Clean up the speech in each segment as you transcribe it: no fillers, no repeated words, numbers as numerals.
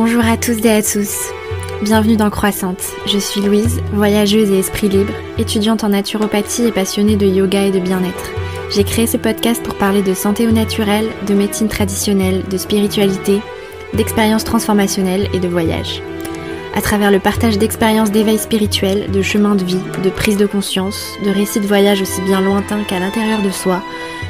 Bonjour à tous et à tous, bienvenue dans Croissante. Je suis Louise, voyageuse et esprit libre, étudiante en naturopathie et passionnée de yoga et de bien-être. J'ai créé ce podcast pour parler de santé au naturel, de médecine traditionnelle, de spiritualité, d'expériences transformationnelles et de voyage. À travers le partage d'expériences d'éveil spirituel, de chemins de vie, de prise de conscience, de récits de voyage aussi bien lointains qu'à l'intérieur de soi,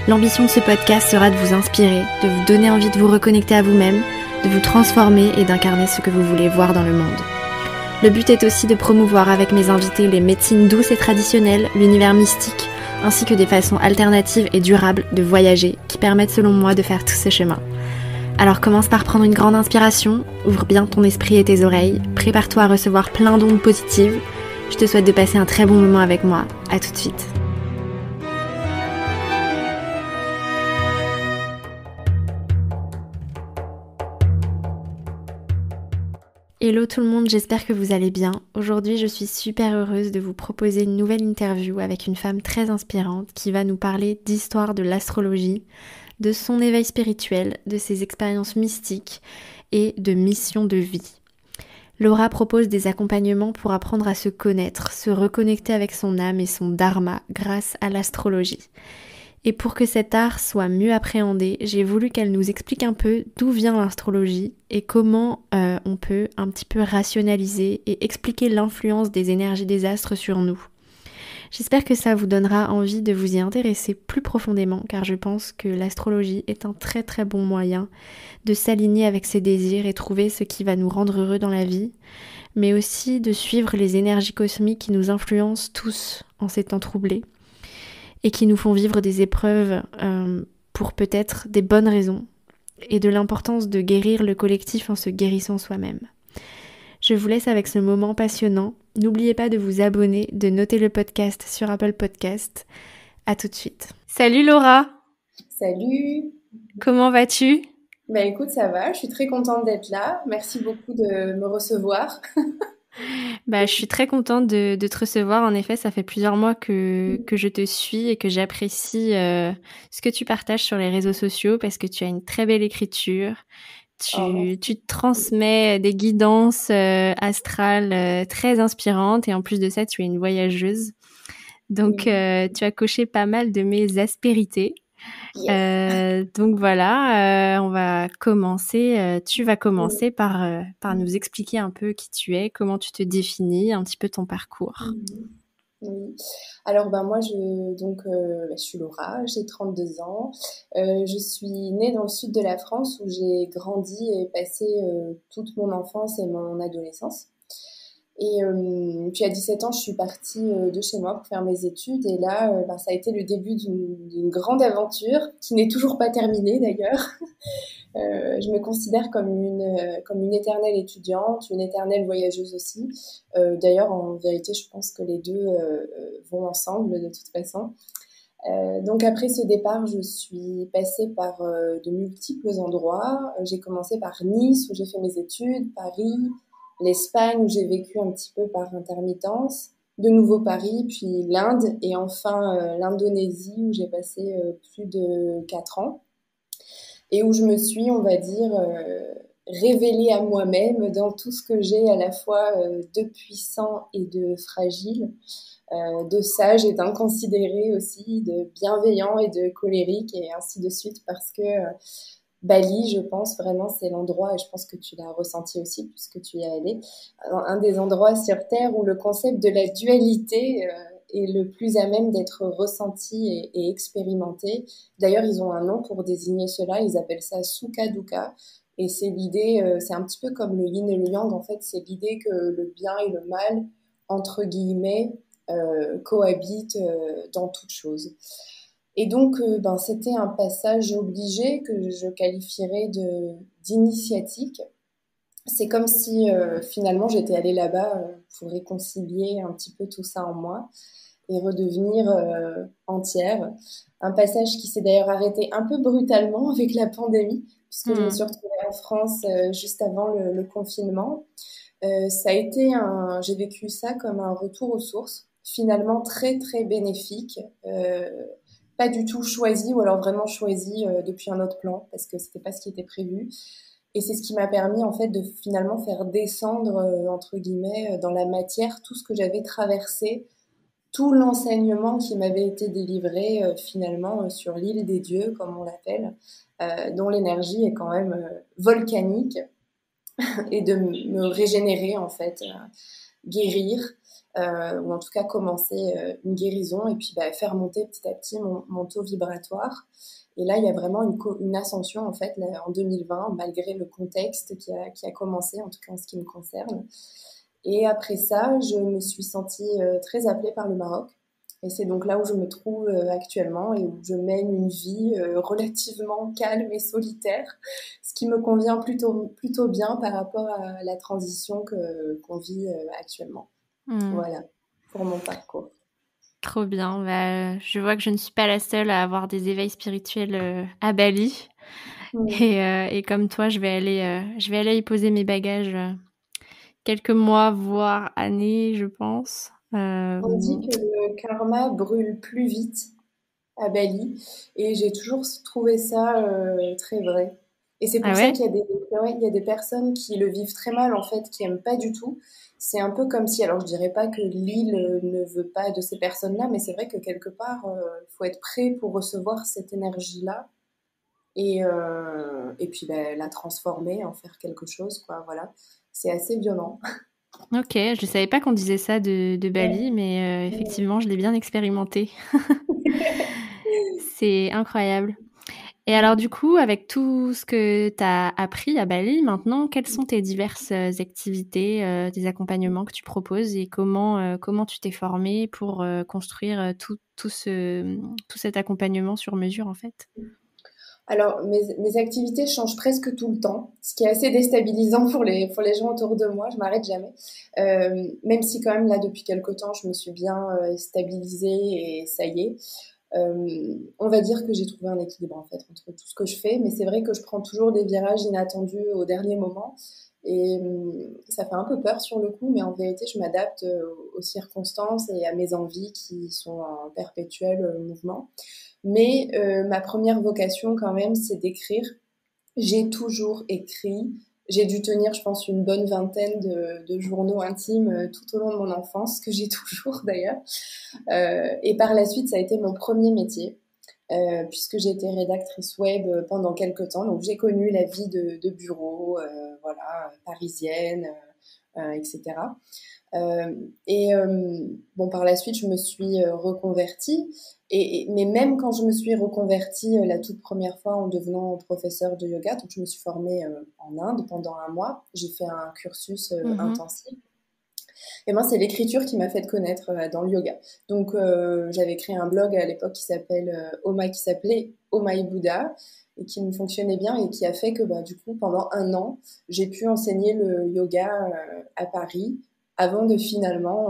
l'ambition de ce podcast sera de vous inspirer, de vous donner envie de vous reconnecter à vous-même, de vous transformer et d'incarner ce que vous voulez voir dans le monde. Le but est aussi de promouvoir avec mes invités les médecines douces et traditionnelles, l'univers mystique, ainsi que des façons alternatives et durables de voyager qui permettent selon moi de faire tout ce chemin. Alors commence par prendre une grande inspiration, ouvre bien ton esprit et tes oreilles, prépare-toi à recevoir plein d'ondes positives. Je te souhaite de passer un très bon moment avec moi. À tout de suite. Hello tout le monde, j'espère que vous allez bien. Aujourd'hui, je suis super heureuse de vous proposer une nouvelle interview avec une femme très inspirante qui va nous parler d'histoire de l'astrologie, de son éveil spirituel, de ses expériences mystiques et de mission de vie. Laura propose des accompagnements pour apprendre à se connaître, se reconnecter avec son âme et son dharma grâce à l'astrologie. Et pour que cet art soit mieux appréhendé, j'ai voulu qu'elle nous explique un peu d'où vient l'astrologie et comment on peut un petit peu rationaliser et expliquer l'influence des énergies des astres sur nous. J'espère que ça vous donnera envie de vous y intéresser plus profondément, car je pense que l'astrologie est un très très bon moyen de s'aligner avec ses désirs et trouver ce qui va nous rendre heureux dans la vie, mais aussi de suivre les énergies cosmiques qui nous influencent tous en ces temps troublés et qui nous font vivre des épreuves pour peut-être des bonnes raisons, et de l'importance de guérir le collectif en se guérissant soi-même. Je vous laisse avec ce moment passionnant. N'oubliez pas de vous abonner, de noter le podcast sur Apple Podcast. À tout de suite. Salut Laura. Salut. Comment vas-tu ? Écoute, ça va, je suis très contente d'être là. Merci beaucoup de me recevoir. Je suis très contente de te recevoir. En effet, ça fait plusieurs mois que je te suis et que j'apprécie ce que tu partages sur les réseaux sociaux parce que tu as une très belle écriture. Tu te transmets des guidances astrales très inspirantes et en plus de ça, tu es une voyageuse. Donc, tu as coché pas mal de mes aspérités. Yes. Donc voilà, on va commencer. Tu vas commencer par nous expliquer un peu qui tu es, comment tu te définis, un petit peu ton parcours. Oui. Alors moi je suis Laura, j'ai 32 ans. Je suis née dans le sud de la France où j'ai grandi et passé toute mon enfance et mon adolescence. Et puis à 17 ans, je suis partie de chez moi pour faire mes études. Et là, ça a été le début d'une grande aventure qui n'est toujours pas terminée d'ailleurs. Je me considère comme une éternelle étudiante, une éternelle voyageuse aussi. D'ailleurs, en vérité, je pense que les deux vont ensemble de toute façon. Donc après ce départ, je suis passée par de multiples endroits. J'ai commencé par Nice où j'ai fait mes études, Paris, l'Espagne où j'ai vécu un petit peu par intermittence, de nouveau Paris, puis l'Inde et enfin l'Indonésie où j'ai passé plus de 4 ans et où je me suis, on va dire, révélée à moi-même dans tout ce que j'ai à la fois de puissant et de fragile, de sage et d'inconsidéré aussi, de bienveillant et de colérique et ainsi de suite parce que Bali, je pense vraiment, c'est l'endroit, et je pense que tu l'as ressenti aussi puisque tu y es allé, un des endroits sur Terre où le concept de la dualité est le plus à même d'être ressenti et expérimenté. D'ailleurs, ils ont un nom pour désigner cela, ils appellent ça Sukha Dukkha. Et c'est l'idée, c'est un petit peu comme le yin et le yang, en fait, c'est l'idée que le bien et le mal, entre guillemets, cohabitent dans toute chose. Et donc, c'était un passage obligé que je qualifierais d'initiatique. C'est comme si finalement j'étais allée là-bas pour réconcilier un petit peu tout ça en moi et redevenir entière. Un passage qui s'est d'ailleurs arrêté un peu brutalement avec la pandémie, puisque je me suis retrouvée en France juste avant le confinement. J'ai vécu ça comme un retour aux sources, finalement très très bénéfique. Pas du tout choisi ou alors vraiment choisi depuis un autre plan parce que c'était pas ce qui était prévu. Et c'est ce qui m'a permis en fait de finalement faire descendre entre guillemets dans la matière tout ce que j'avais traversé, tout l'enseignement qui m'avait été délivré finalement sur l'île des dieux, comme on l'appelle, dont l'énergie est quand même volcanique, et de me régénérer en fait, guérir, ou en tout cas commencer une guérison et puis faire monter petit à petit mon taux vibratoire. Et là, il y a vraiment une ascension en fait là, en 2020, malgré le contexte qui a commencé, en tout cas en ce qui me concerne. Et après ça, je me suis sentie très appelée par le Maroc. Et c'est donc là où je me trouve actuellement et où je mène une vie relativement calme et solitaire, ce qui me convient plutôt bien par rapport à la transition qu'on vit actuellement. Hmm. Voilà, pour mon parcours. Trop bien. Bah, je vois que je ne suis pas la seule à avoir des éveils spirituels à Bali. Mm. Et comme toi, je vais aller y poser mes bagages quelques mois, voire années, je pense. On dit que le karma brûle plus vite à Bali et j'ai toujours trouvé ça très vrai. Et c'est Ah pour ça ouais? qu'il y a ouais, il y a des personnes qui le vivent très mal en fait, qui aiment pas du tout. C'est un peu comme si, alors je dirais pas que l'île ne veut pas de ces personnes-là, mais c'est vrai que quelque part, faut être prêt pour recevoir cette énergie-là et puis la transformer, en faire quelque chose, quoi. Voilà, c'est assez violent. Ok, je savais pas qu'on disait ça de Ouais. Bali, mais Ouais. effectivement, je l'ai bien expérimenté. C'est incroyable. Et alors du coup, avec tout ce que tu as appris à Bali, maintenant, quelles sont tes diverses activités, tes accompagnements que tu proposes et comment tu t'es formée pour construire tout cet accompagnement sur mesure en fait? Alors, mes activités changent presque tout le temps, ce qui est assez déstabilisant pour les gens autour de moi. Je m'arrête jamais. Même si quand même là, depuis quelque temps, je me suis bien stabilisée et ça y est. On va dire que j'ai trouvé un équilibre en fait entre tout ce que je fais, mais c'est vrai que je prends toujours des virages inattendus au dernier moment. Et ça fait un peu peur sur le coup, mais en vérité, je m'adapte aux circonstances et à mes envies qui sont en perpétuel mouvement. Mais ma première vocation quand même, c'est d'écrire. J'ai toujours écrit. J'ai dû tenir, je pense, une bonne vingtaine de journaux intimes tout au long de mon enfance, que j'ai toujours d'ailleurs. Et par la suite, ça a été mon premier métier, puisque j'ai été rédactrice web pendant quelques temps. Donc j'ai connu la vie de bureau, voilà, parisienne, etc. Bon, par la suite, je me suis reconvertie. Mais même quand je me suis reconvertie la toute première fois en devenant professeure de yoga, donc je me suis formée en Inde pendant un mois. J'ai fait un cursus Mmh. intensif. Et moi, c'est l'écriture qui m'a fait connaître dans le yoga. Donc, j'avais créé un blog à l'époque qui s'appelait Oh My Buddha et qui me fonctionnait bien et qui a fait que, du coup, pendant un an, j'ai pu enseigner le yoga à Paris avant de finalement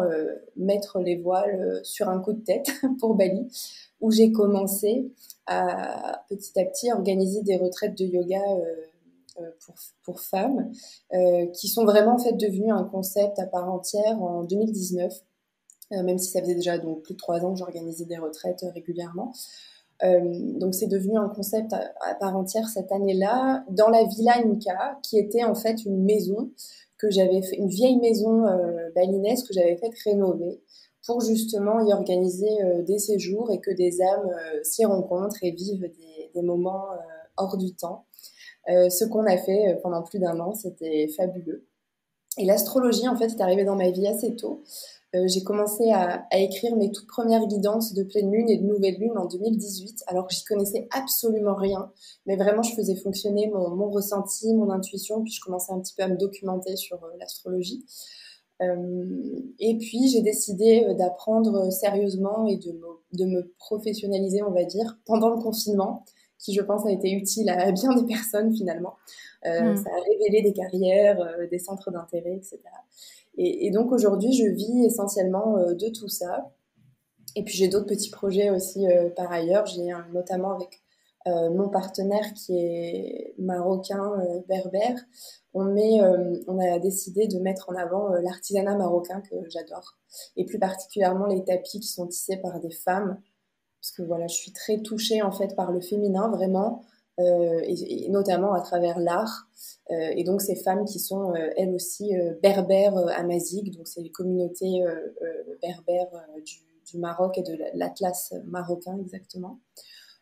mettre les voiles sur un coup de tête pour Bali, où j'ai commencé à petit à petit organiser des retraites de yoga pour femmes, qui sont vraiment en fait devenues un concept à part entière en 2019, même si ça faisait déjà donc plus de 3 ans que j'organisais des retraites régulièrement. Donc c'est devenu un concept à part entière cette année-là, dans la Villa Inca, qui était en fait une maison que j'avais fait, une vieille maison balinaise que j'avais fait rénover pour justement y organiser des séjours et que des âmes s'y rencontrent et vivent des moments hors du temps. Ce qu'on a fait pendant plus d'un an, c'était fabuleux. Et l'astrologie, en fait, est arrivée dans ma vie assez tôt. J'ai commencé à écrire mes toutes premières guidances de pleine lune et de nouvelle lune en 2018, alors que j'y connaissais absolument rien. Mais vraiment, je faisais fonctionner mon ressenti, mon intuition, puis je commençais un petit peu à me documenter sur l'astrologie. Et puis, j'ai décidé d'apprendre sérieusement et de me professionnaliser, on va dire, pendant le confinement, qui, je pense, a été utile à bien des personnes finalement. Mmh. Ça a révélé des carrières, des centres d'intérêt, etc. Et donc aujourd'hui, je vis essentiellement de tout ça. Et puis j'ai d'autres petits projets aussi par ailleurs. J'ai notamment avec mon partenaire qui est marocain berbère. On a décidé de mettre en avant l'artisanat marocain que j'adore. Et plus particulièrement les tapis qui sont tissés par des femmes. Parce que voilà, je suis très touchée en fait par le féminin, vraiment. et notamment à travers l'art. Et donc ces femmes qui sont elles aussi berbères amaziques, donc c'est les communautés berbères du Maroc et de l'Atlas marocain exactement.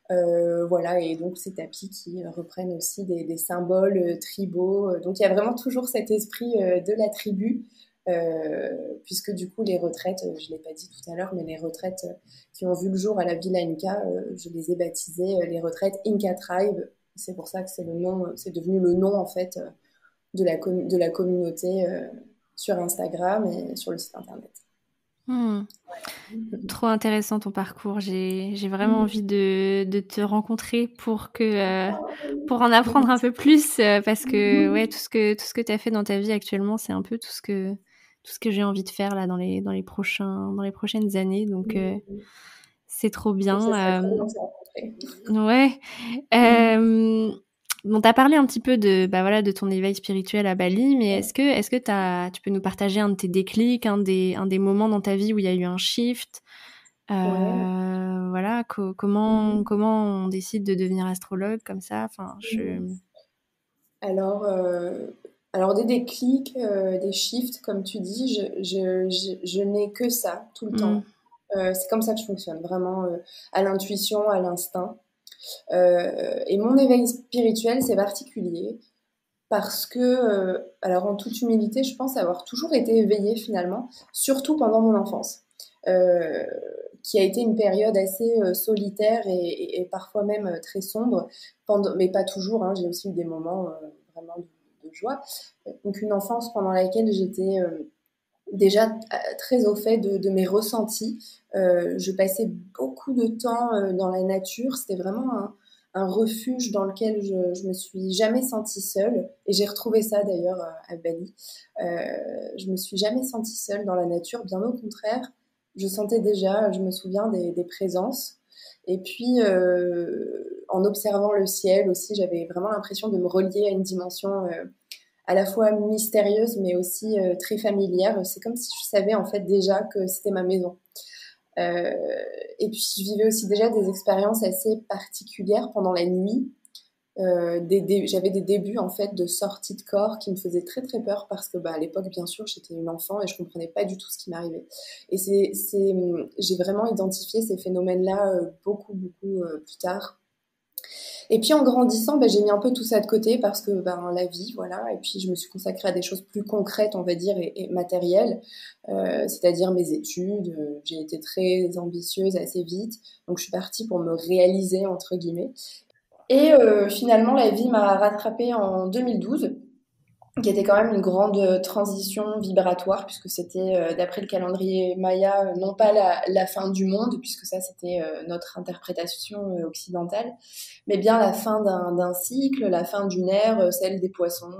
Voilà, et donc ces tapis qui reprennent aussi des symboles tribaux. Donc il y a vraiment toujours cet esprit de la tribu, puisque du coup les retraites, je ne l'ai pas dit tout à l'heure, mais les retraites qui ont vu le jour à la Villa Inca, je les ai baptisées les retraites Inca Tribe. C'est pour ça que c'est le nom, c'est devenu le nom en fait de la communauté sur Instagram et sur le site internet. Hmm. Trop intéressant ton parcours. J'ai vraiment envie de te rencontrer pour en apprendre un peu plus, parce que ouais, tout ce que tu as fait dans ta vie actuellement, c'est un peu tout ce que j'ai envie de faire là dans les prochaines années. Donc c'est trop Donc ça serait bien. trop bien de se rencontrer. Ouais. Bon, t'as parlé un petit peu de ton éveil spirituel à Bali, mais est-ce que tu peux nous partager un de tes déclics, un des moments dans ta vie où il y a eu un shift? Ouais. Voilà, comment on décide de devenir astrologue comme ça? Enfin, Alors, alors des déclics, des shifts, comme tu dis, je n'ai que ça tout le Mmh. temps. C'est comme ça que je fonctionne, vraiment à l'intuition, à l'instinct. Et mon éveil spirituel, c'est particulier parce que, alors en toute humilité, je pense avoir toujours été éveillée finalement, surtout pendant mon enfance, euh, qui a été une période assez solitaire et parfois même très sombre, mais pas toujours, hein, j'ai aussi eu des moments vraiment de joie. Donc une enfance pendant laquelle j'étais déjà très au fait de mes ressentis. Je passais beaucoup de temps dans la nature. C'était vraiment un refuge dans lequel je me suis jamais sentie seule. Et j'ai retrouvé ça d'ailleurs à Bali. Je me suis jamais sentie seule dans la nature. Bien au contraire, je sentais déjà, je me souviens des présences. Et puis, en observant le ciel aussi, j'avais vraiment l'impression de me relier à une dimension à la fois mystérieuse mais aussi très familière. C'est comme si je savais en fait déjà que c'était ma maison. Euh, et puis je vivais aussi déjà des expériences assez particulières pendant la nuit. J'avais des débuts en fait de sortie de corps qui me faisaient très très peur parce que à l'époque bien sûr j'étais une enfant et je comprenais pas du tout ce qui m'arrivait. Et j'ai vraiment identifié ces phénomènes-là beaucoup plus tard. Et puis en grandissant, j'ai mis un peu tout ça de côté parce que la vie, voilà. Et puis je me suis consacrée à des choses plus concrètes, on va dire, et matérielles, c'est-à-dire mes études. J'ai été très ambitieuse assez vite, donc je suis partie pour me réaliser entre guillemets. Et finalement, la vie m'a rattrapée en 2012, qui était quand même une grande transition vibratoire, puisque c'était, d'après le calendrier Maya, non pas la fin du monde, puisque ça c'était notre interprétation occidentale, mais bien la fin d'un cycle, la fin d'une ère, celle des poissons.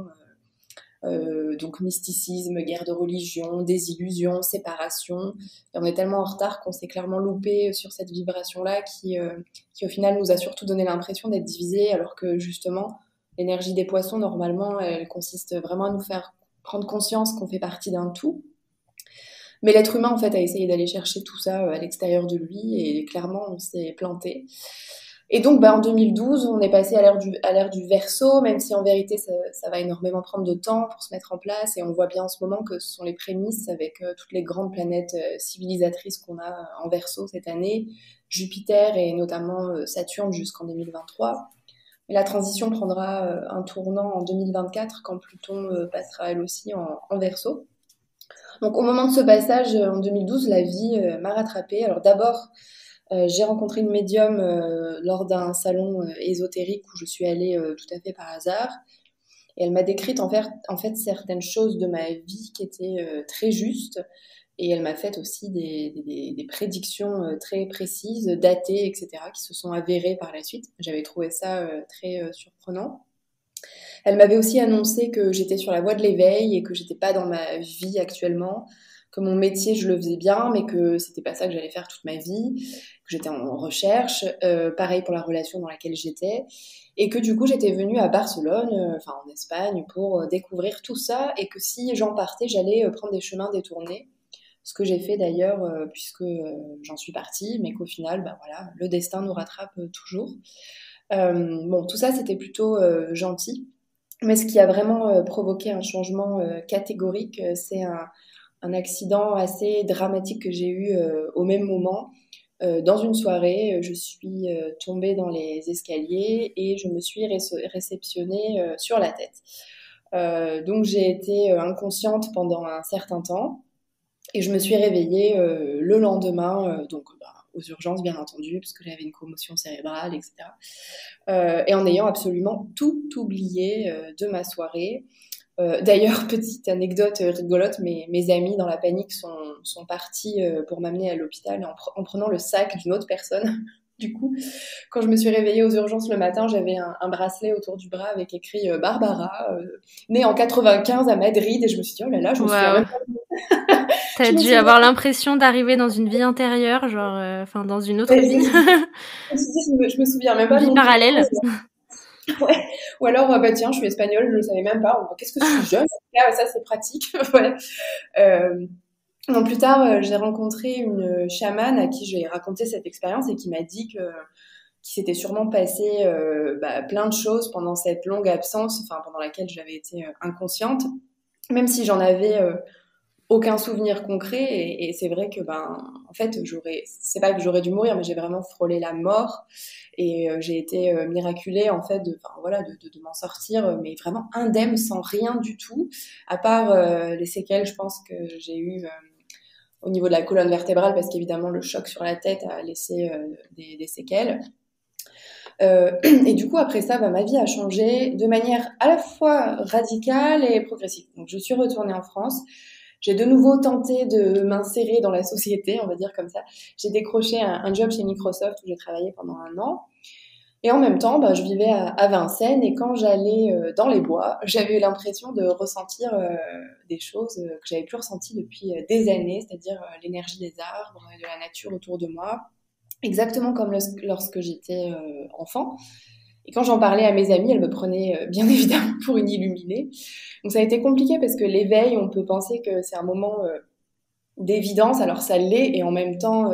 Donc mysticisme, guerre de religion, désillusion, séparation. Et on est tellement en retard qu'on s'est clairement loupé sur cette vibration-là qui au final nous a surtout donné l'impression d'être divisés, alors que justement l'énergie des poissons, normalement, elle consiste vraiment à nous faire prendre conscience qu'on fait partie d'un tout. Mais l'être humain, en fait, a essayé d'aller chercher tout ça à l'extérieur de lui et clairement, on s'est planté. Et donc, en 2012, on est passé à l'ère du Verseau, même si en vérité, ça va énormément prendre de temps pour se mettre en place. Et on voit bien en ce moment que ce sont les prémices avec toutes les grandes planètes civilisatrices qu'on a en Verseau cette année, Jupiter et notamment Saturne jusqu'en 2023. Et la transition prendra un tournant en 2024 quand Pluton passera elle aussi en Verseau. Donc au moment de ce passage, en 2012, la vie m'a rattrapée. Alors d'abord, j'ai rencontré une médium lors d'un salon ésotérique où je suis allée tout à fait par hasard. Et elle m'a décrite en fait certaines choses de ma vie qui étaient très justes. Et elle m'a fait aussi des prédictions très précises, datées, etc., qui se sont avérées par la suite. J'avais trouvé ça très surprenant. Elle m'avait aussi annoncé que j'étais sur la voie de l'éveil et que j'étais pas dans ma vie actuellement, que mon métier je le faisais bien, mais que c'était pas ça que j'allais faire toute ma vie, que j'étais en recherche, pareil pour la relation dans laquelle j'étais, et que du coup j'étais venue à Barcelone, enfin en Espagne, pour découvrir tout ça, et que si j'en partais, j'allais prendre des chemins détournés ce que j'ai fait d'ailleurs, puisque j'en suis partie, mais qu'au final, bah, voilà, le destin nous rattrape toujours. Bon, tout ça, c'était plutôt gentil. Mais ce qui a vraiment provoqué un changement catégorique, c'est un accident assez dramatique que j'ai eu au même moment. Dans une soirée, je suis tombée dans les escaliers et je me suis réceptionnée sur la tête. Donc j'ai été inconsciente pendant un certain temps et je me suis réveillée le lendemain, donc bah, aux urgences bien entendu, parce que j'avais une commotion cérébrale, etc. Et en ayant absolument tout oublié de ma soirée. D'ailleurs, petite anecdote rigolote, mes amis dans la panique sont partis pour m'amener à l'hôpital en prenant le sac d'une autre personne. Du coup, quand je me suis réveillée aux urgences le matin, j'avais un bracelet autour du bras avec écrit Barbara, née en 95 à Madrid, et je me suis dit, oh là là, je me souviens Waouh. même pas. T'as Je me dû souviens. avoir l'impression d'arriver dans une vie intérieure, genre, enfin, dans une autre Ouais, vie. je me suis dit, je me souviens même pas de Vie mon prénom. parallèle. Ouais. Ou alors, bah tiens, je suis espagnole, je le savais même pas. Qu'est-ce que je suis jeune? Là, ça, c'est pratique. Voilà. Non, plus tard, j'ai rencontré une chamane à qui j'ai raconté cette expérience et qui m'a dit qu'il s'était sûrement passé bah, plein de choses pendant cette longue absence, enfin pendant laquelle j'avais été inconsciente, même si j'en avais aucun souvenir concret. Et c'est vrai que ben, en fait, c'est pas que j'aurais dû mourir, mais j'ai vraiment frôlé la mort et j'ai été miraculée en fait, voilà, de m'en sortir, mais vraiment indemne, sans rien du tout, à part les séquelles, je pense que j'ai eu au niveau de la colonne vertébrale, parce qu'évidemment le choc sur la tête a laissé des séquelles. Et du coup, après ça, bah, ma vie a changé de manière à la fois radicale et progressive. Donc, je suis retournée en France. J'ai de nouveau tenté de m'insérer dans la société, on va dire comme ça. J'ai décroché un job chez Microsoft où j'ai travaillé pendant 1 an. Et en même temps, bah, je vivais à Vincennes et quand j'allais dans les bois, j'avais eu l'impression de ressentir des choses que j'avais plus ressenties depuis des années, c'est-à-dire l'énergie des arbres, de la nature autour de moi, exactement comme lorsque j'étais enfant. Et quand j'en parlais à mes amis, elles me prenaient bien évidemment pour une illuminée. Donc ça a été compliqué parce que l'éveil, on peut penser que c'est un moment d'évidence, alors ça l'est, et en même temps,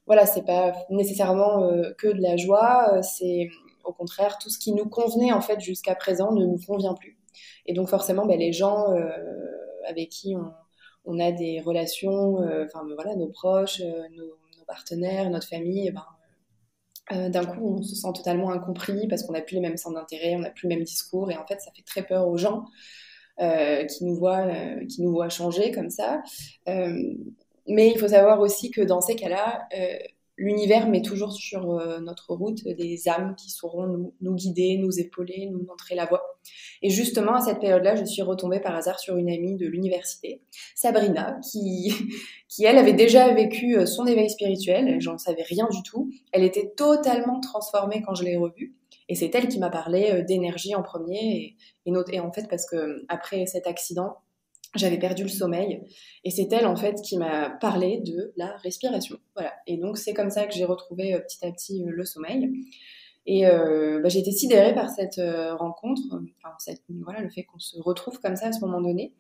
voilà, c'est pas nécessairement que de la joie, c'est au contraire tout ce qui nous convenait en fait jusqu'à présent ne nous convient plus. Et donc forcément, ben, les gens avec qui on a des relations, enfin voilà, nos proches, nos partenaires, notre famille, eh ben, d'un coup, on se sent totalement incompris parce qu'on n'a plus les mêmes centres d'intérêt, on n'a plus le même discours, et en fait, ça fait très peur aux gens qui nous voient changer comme ça. Mais il faut savoir aussi que dans ces cas-là, l'univers met toujours sur notre route des âmes qui sauront nous guider, nous épauler, nous montrer la voie. Et justement, à cette période-là, je suis retombée par hasard sur une amie de l'université, Sabrina, qui elle, avait déjà vécu son éveil spirituel. J'en savais rien du tout. Elle était totalement transformée quand je l'ai revue. Et c'est elle qui m'a parlé d'énergie en premier. Et en fait, parce que après cet accident, j'avais perdu le sommeil. Et c'est elle, en fait, qui m'a parlé de la respiration. Voilà. Et donc, c'est comme ça que j'ai retrouvé petit à petit le sommeil. Et bah, j'ai été sidérée par cette rencontre, enfin, voilà, le fait qu'on se retrouve comme ça à ce moment donné.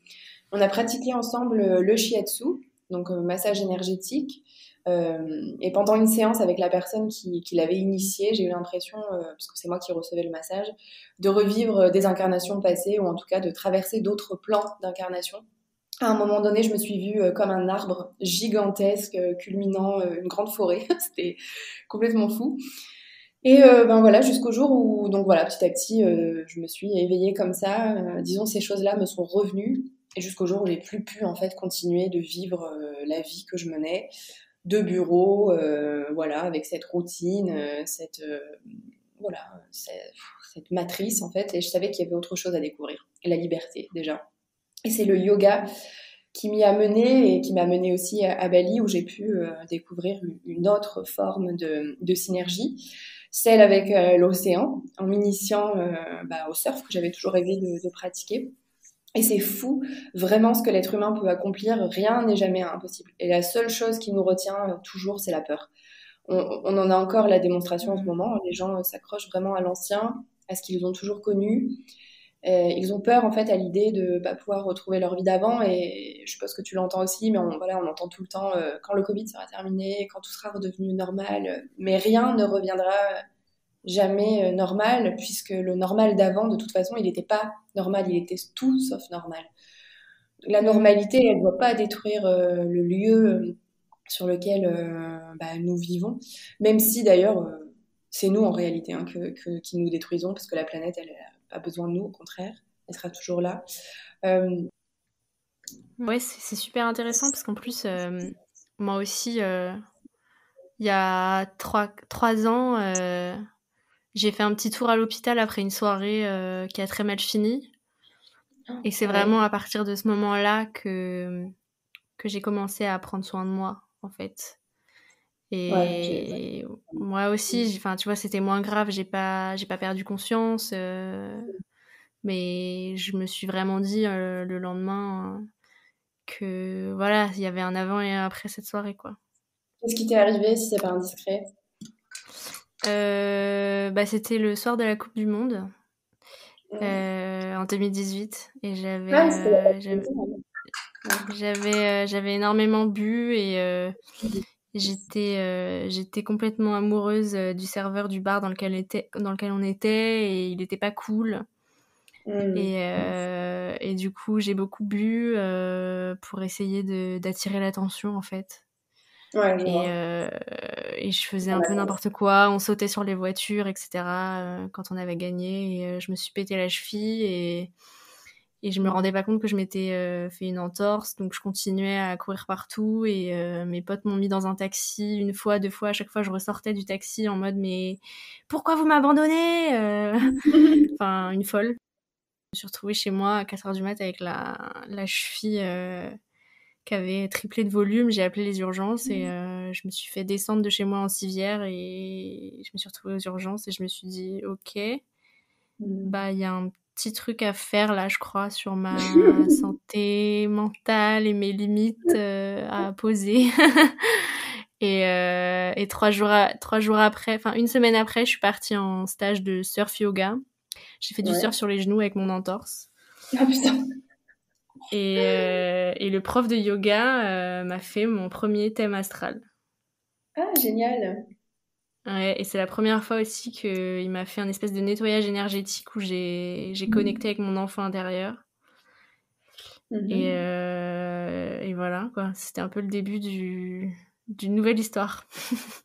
On a pratiqué ensemble le shiatsu, donc massage énergétique. Et pendant une séance avec la personne qui l'avait initié, j'ai eu l'impression, parce que c'est moi qui recevais le massage, de revivre des incarnations passées, ou en tout cas de traverser d'autres plans d'incarnation. À un moment donné, je me suis vue comme un arbre gigantesque, culminant une grande forêt. C'était complètement fou. Et ben voilà, jusqu'au jour où, donc voilà, petit à petit, je me suis éveillée comme ça. Disons, ces choses-là me sont revenues. Et jusqu'au jour où j'ai plus pu en fait continuer de vivre la vie que je menais de bureau, voilà, avec cette routine, voilà, cette matrice en fait. Et je savais qu'il y avait autre chose à découvrir, la liberté déjà. Et c'est le yoga qui m'y a mené et qui m'a mené aussi à Bali où j'ai pu découvrir une autre forme de synergie, celle avec l'océan, en m'initiant bah, au surf que j'avais toujours rêvé de pratiquer. Et c'est fou, vraiment, ce que l'être humain peut accomplir. Rien n'est jamais impossible. Et la seule chose qui nous retient toujours, c'est la peur. On en a encore la démonstration en ce moment. Les gens s'accrochent vraiment à l'ancien, à ce qu'ils ont toujours connu. Ils ont peur en fait à l'idée de pas pouvoir retrouver leur vie d'avant et je pense que tu l'entends aussi, mais on entend tout le temps quand le Covid sera terminé, quand tout sera redevenu normal, mais rien ne reviendra jamais normal puisque le normal d'avant de toute façon il n'était pas normal, il était tout sauf normal. La normalité elle ne doit pas détruire le lieu sur lequel nous vivons, même si d'ailleurs c'est nous en réalité hein, qui nous détruisons parce que la planète elle n'a pas besoin de nous, au contraire, elle sera toujours là. Ouais, c'est super intéressant parce qu'en plus, moi aussi, il y a 3 ans, j'ai fait un petit tour à l'hôpital après une soirée qui a très mal fini. Et c'est Ouais. vraiment à partir de ce moment-là que j'ai commencé à prendre soin de moi, en fait. Ouais, Et moi aussi, enfin, tu vois, c'était moins grave, j'ai pas perdu conscience, mais je me suis vraiment dit le lendemain que voilà, il y avait un avant et un après cette soirée, quoi. qu'est-ce qui t'est arrivé si c'est pas indiscret? Bah, c'était le soir de la Coupe du Monde Mm. en 2018 et Ah, c'était il y a pas si longtemps, j'avais énormément bu et j'étais complètement amoureuse du serveur du bar dans lequel on était et il était pas cool. Mm. Et du coup, j'ai beaucoup bu pour essayer d'attirer l'attention en fait. Ouais, je Et, vois. euh, et je faisais Ça un m'a peu compris. n'importe quoi, on sautait sur les voitures, etc. Quand on avait gagné. Et je me suis pété la cheville et je me rendais pas compte que je m'étais fait une entorse. Donc je continuais à courir partout et mes potes m'ont mis dans un taxi une fois, 2 fois. À chaque fois, je ressortais du taxi en mode mais pourquoi vous m'abandonnez Enfin, une folle. Je me suis retrouvée chez moi à 4h du mat avec la cheville qui avait triplé de volume. J'ai appelé les urgences et je me suis fait descendre de chez moi en civière et je me suis retrouvée aux urgences et je me suis dit ok, Mm. bah il y a un petit truc à faire là je crois sur ma santé mentale et mes limites à poser. Et 3 jours après, enfin une semaine après, je suis partie en stage de surf yoga. J'ai fait du surf Ouais. sur les genoux avec mon entorse. Ah putain. Et le prof de yoga m'a fait mon premier thème astral. Ah, génial. Ouais, et c'est la première fois aussi qu'il m'a fait un espèce de nettoyage énergétique où j'ai connecté avec mon enfant intérieur. Mhm. Et voilà, quoi. C'était un peu le début d'une nouvelle histoire.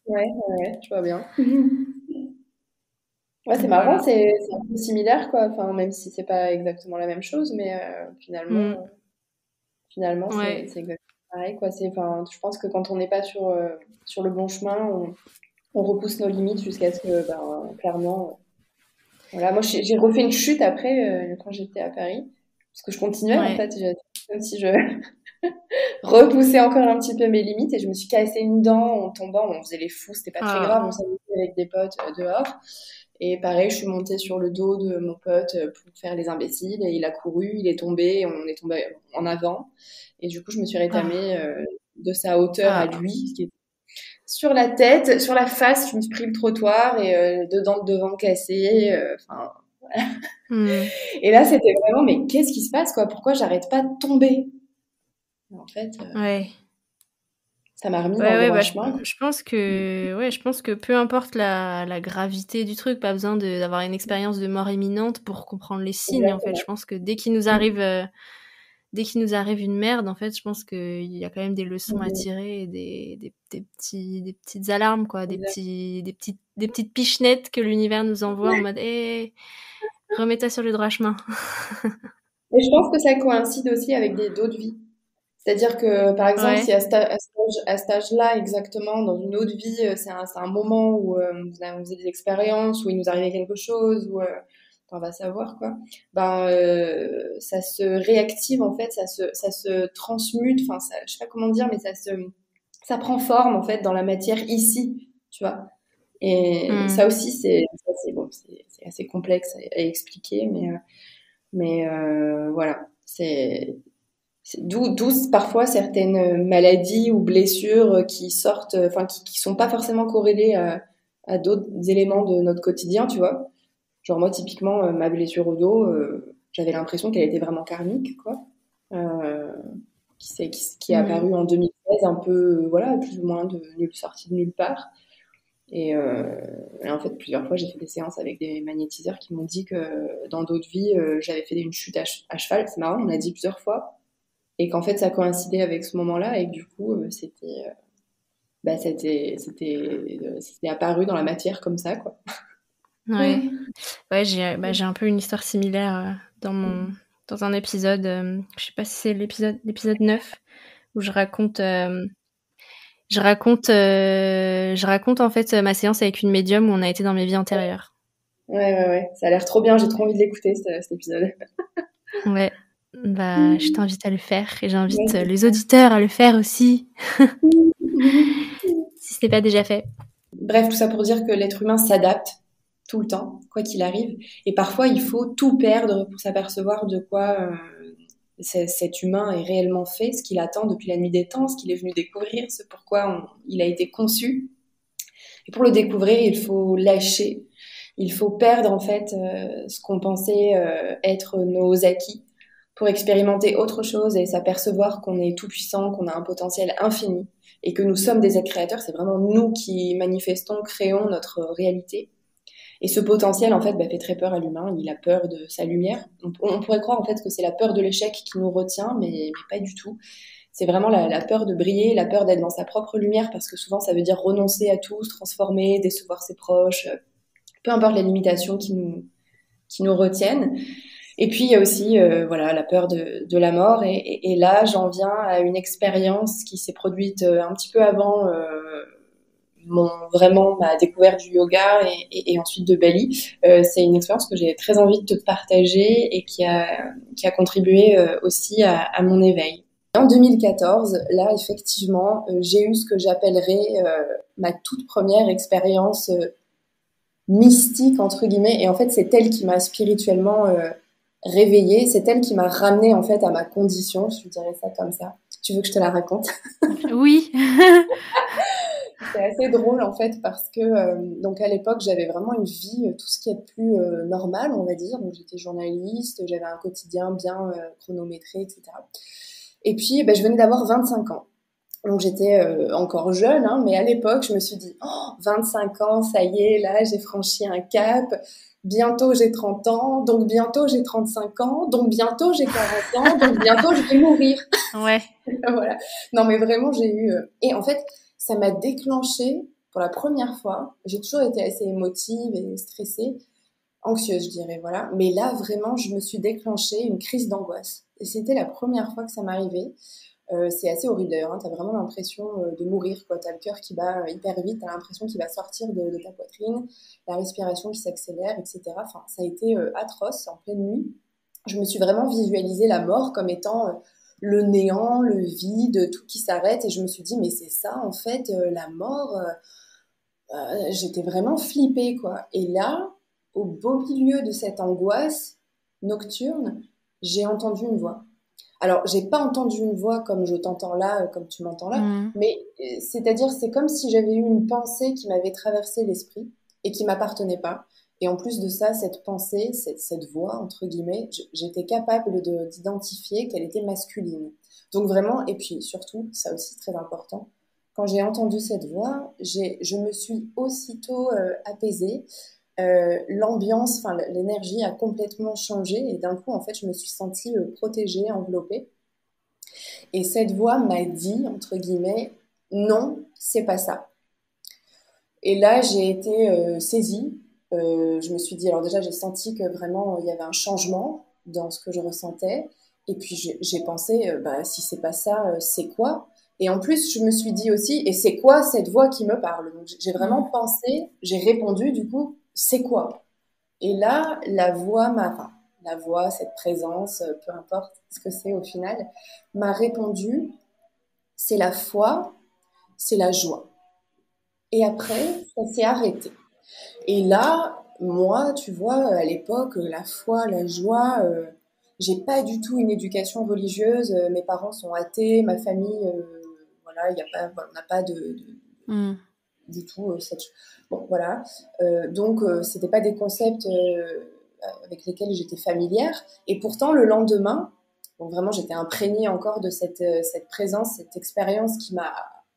Ouais, ouais, je vois bien. Ouais, c'est Donc marrant, voilà. c'est un peu similaire, quoi. Enfin, même si c'est pas exactement la même chose, mais Mm. finalement, Ouais. c'est exactement pareil, quoi. Enfin, je pense que quand on n'est pas sur le bon chemin, on repousse nos limites jusqu'à ce que, clairement, voilà. Moi, j'ai refait une chute après, quand j'étais à Paris, parce que je continuais, en Ouais. fait. Comme si je repoussais encore un petit peu mes limites et je me suis cassé une dent en tombant. On faisait les fous, c'était pas très grave, on Ah. s'amusait avec des potes dehors. Et pareil, je suis montée sur le dos de mon pote pour faire les imbéciles et il a couru, il est tombé, et on est tombé en avant. Et du coup, je me suis Ah. rétamée de sa hauteur à Ah. lui, qui est sur la tête, sur la face, je me suis pris le trottoir et dedans le devant cassé. Enfin, Mm. et là, c'était vraiment, mais qu'est-ce qui se passe, quoi? Pourquoi j'arrête pas de tomber? En fait, Ouais. ça m'a remis dans Ouais, le ouais, droit bah, je, chemin, quoi. je pense que, ouais, je pense que peu importe la gravité du truc, pas besoin d'avoir une expérience de mort imminente pour comprendre les signes, en fait. Je Exactement. pense que dès qu'il nous arrive une merde, en fait, je pense qu'il y a quand même des leçons à Mhm. tirer et des petites alarmes, quoi, des petites pichenettes que l'univers nous envoie en mode, hé, remets-toi sur le droit chemin. Et je pense que ça coïncide aussi avec d'autres vies. C'est-à-dire que, par exemple, si Ouais. à cet âge-là, exactement, dans une autre vie, c'est un moment où vous avez des expériences, où il nous arrivait quelque chose, où on va savoir quoi, ça se réactive en fait, ça se transmute, enfin, je sais pas comment dire, mais ça prend forme en fait dans la matière ici, tu vois. Et Mm. ça aussi, c'est bon, c'est assez complexe à expliquer, mais voilà, d'où parfois certaines maladies ou blessures qui sortent, enfin qui sont pas forcément corrélées à d'autres éléments de notre quotidien, tu vois. Genre moi typiquement ma blessure au dos, j'avais l'impression qu'elle était vraiment karmique, quoi. Euh, qui est apparu en 2016, un peu, voilà, plus ou moins sorti de nulle part. Et en fait, plusieurs fois, j'ai fait des séances avec des magnétiseurs qui m'ont dit que dans d'autres vies, j'avais fait une chute à cheval. C'est marrant, on l'a dit plusieurs fois. Et qu'en fait, ça coïncidait avec ce moment-là et que du coup, c'était apparu dans la matière comme ça, quoi. Ouais. Ouais, j'ai un peu une histoire similaire dans un épisode, je sais pas si c'est l'épisode 9, où je raconte en fait ma séance avec une médium où on a été dans mes vies antérieures. Ouais. Ça a l'air trop bien. J'ai trop envie de l'écouter, cet épisode. Ouais. Bah, je t'invite à le faire et j'invite les auditeurs à le faire aussi, si ce n'est pas déjà fait. Bref, tout ça pour dire que l'être humain s'adapte tout le temps, quoi qu'il arrive. Et parfois, il faut tout perdre pour s'apercevoir de quoi cet humain est réellement fait, ce qu'il attend depuis la nuit des temps, ce qu'il est venu découvrir, ce pourquoi il a été conçu. Et pour le découvrir, il faut lâcher. Il faut perdre en fait ce qu'on pensait être nos acquis pour expérimenter autre chose et s'apercevoir qu'on est tout puissant, qu'on a un potentiel infini et que nous sommes des êtres créateurs. C'est vraiment nous qui manifestons, créons notre réalité. Et ce potentiel, en fait, fait très peur à l'humain. Il a peur de sa lumière. On pourrait croire, en fait, que c'est la peur de l'échec qui nous retient, mais pas du tout. C'est vraiment la peur de briller, la peur d'être dans sa propre lumière, parce que souvent, ça veut dire renoncer à tout, se transformer, décevoir ses proches, peu importe les limitations qui nous retiennent. Et puis, il y a aussi voilà, la peur de la mort. Et là, j'en viens à une expérience qui s'est produite un petit peu avant vraiment ma découverte du yoga et ensuite de Bali. C'est une expérience que j'ai très envie de te partager et qui a contribué aussi à mon éveil. En 2014, là, effectivement, j'ai eu ce que j'appellerais ma toute première expérience mystique, entre guillemets. Et en fait, c'est elle qui m'a spirituellement réveillée. C'est elle qui m'a ramenée, en fait, à ma condition. Je dirais ça comme ça. Tu veux que je te la raconte? Oui. C'est assez drôle en fait parce que donc à l'époque j'avais vraiment une vie tout ce qui est plus normal on va dire, donc j'étais journaliste, j'avais un quotidien bien chronométré, etc. Et puis je venais d'avoir 25 ans, donc j'étais encore jeune, hein, mais à l'époque je me suis dit 25 ans, ça y est, là j'ai franchi un cap, bientôt j'ai 30 ans, donc bientôt j'ai 35 ans, donc bientôt j'ai 40 ans, donc bientôt je vais mourir. Ouais. Voilà. Non mais vraiment j'ai eu et en fait ça m'a déclenché pour la première fois. J'ai toujours été assez émotive et stressée, anxieuse, je dirais, voilà. Mais là, vraiment, je me suis déclenché une crise d'angoisse. Et c'était la première fois que ça m'arrivait. C'est assez horrible d'ailleurs, hein. T'as vraiment l'impression de mourir, quoi. T'as le cœur qui bat hyper vite, t'as l'impression qu'il va sortir de ta poitrine, la respiration qui s'accélère, etc. Enfin, ça a été atroce, en pleine nuit. Je me suis vraiment visualisé la mort comme étant le néant, le vide, tout qui s'arrête. Et je me suis dit, mais c'est ça, en fait, la mort. J'étais vraiment flippée, quoi. Et là, au beau milieu de cette angoisse nocturne, j'ai entendu une voix. Alors, j'ai pas entendu une voix comme je t'entends là, comme tu m'entends là, mais c'est-à-dire, c'est comme si j'avais eu une pensée qui m'avait traversé l'esprit et qui m'appartenait pas. Et en plus de ça, cette pensée, cette voix, entre guillemets, j'étais capable d'identifier qu'elle était masculine. Donc vraiment, et puis surtout, ça aussi très important, quand j'ai entendu cette voix, je me suis aussitôt apaisée. L'ambiance, enfin l'énergie a complètement changé et d'un coup, en fait, je me suis sentie protégée, enveloppée. Et cette voix m'a dit, entre guillemets, non, c'est pas ça. Et là, j'ai été saisie. Je me suis dit, alors déjà, j'ai senti que vraiment, il y avait un changement dans ce que je ressentais. Et puis, j'ai pensé, si c'est pas ça, c'est quoi? Et en plus, je me suis dit aussi, et c'est quoi cette voix qui me parle? Donc, j'ai vraiment pensé, j'ai répondu, du coup, c'est quoi? Et là, la voix, cette présence, peu importe ce que c'est au final, m'a répondu, c'est la foi, c'est la joie. Et après, ça s'est arrêté. Et là, moi, tu vois, à l'époque, la foi, la joie, j'ai pas du tout une éducation religieuse. Mes parents sont athées, ma famille, voilà, il y a pas, voilà, on n'a pas du tout cette. Bon, voilà. Donc, c'était pas des concepts avec lesquels j'étais familière. Et pourtant, le lendemain, donc vraiment, j'étais imprégnée encore de cette présence, cette expérience qui m'a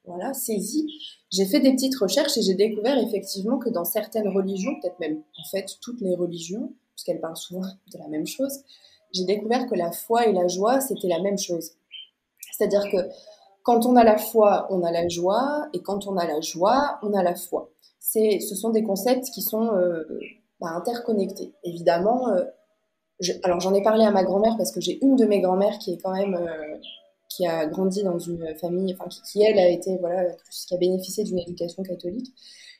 voilà, saisie. J'ai fait des petites recherches et j'ai découvert effectivement que dans certaines religions, peut-être même en fait toutes les religions, puisqu'elles parlent souvent de la même chose, j'ai découvert que la foi et la joie, c'était la même chose. C'est-à-dire que quand on a la foi, on a la joie, et quand on a la joie, on a la foi. Ce sont des concepts qui sont interconnectés. Évidemment, alors j'en ai parlé à ma grand-mère parce que j'ai une de mes grand-mères qui est quand même qui a grandi dans une famille, enfin qui elle a été voilà, qui a bénéficié d'une éducation catholique.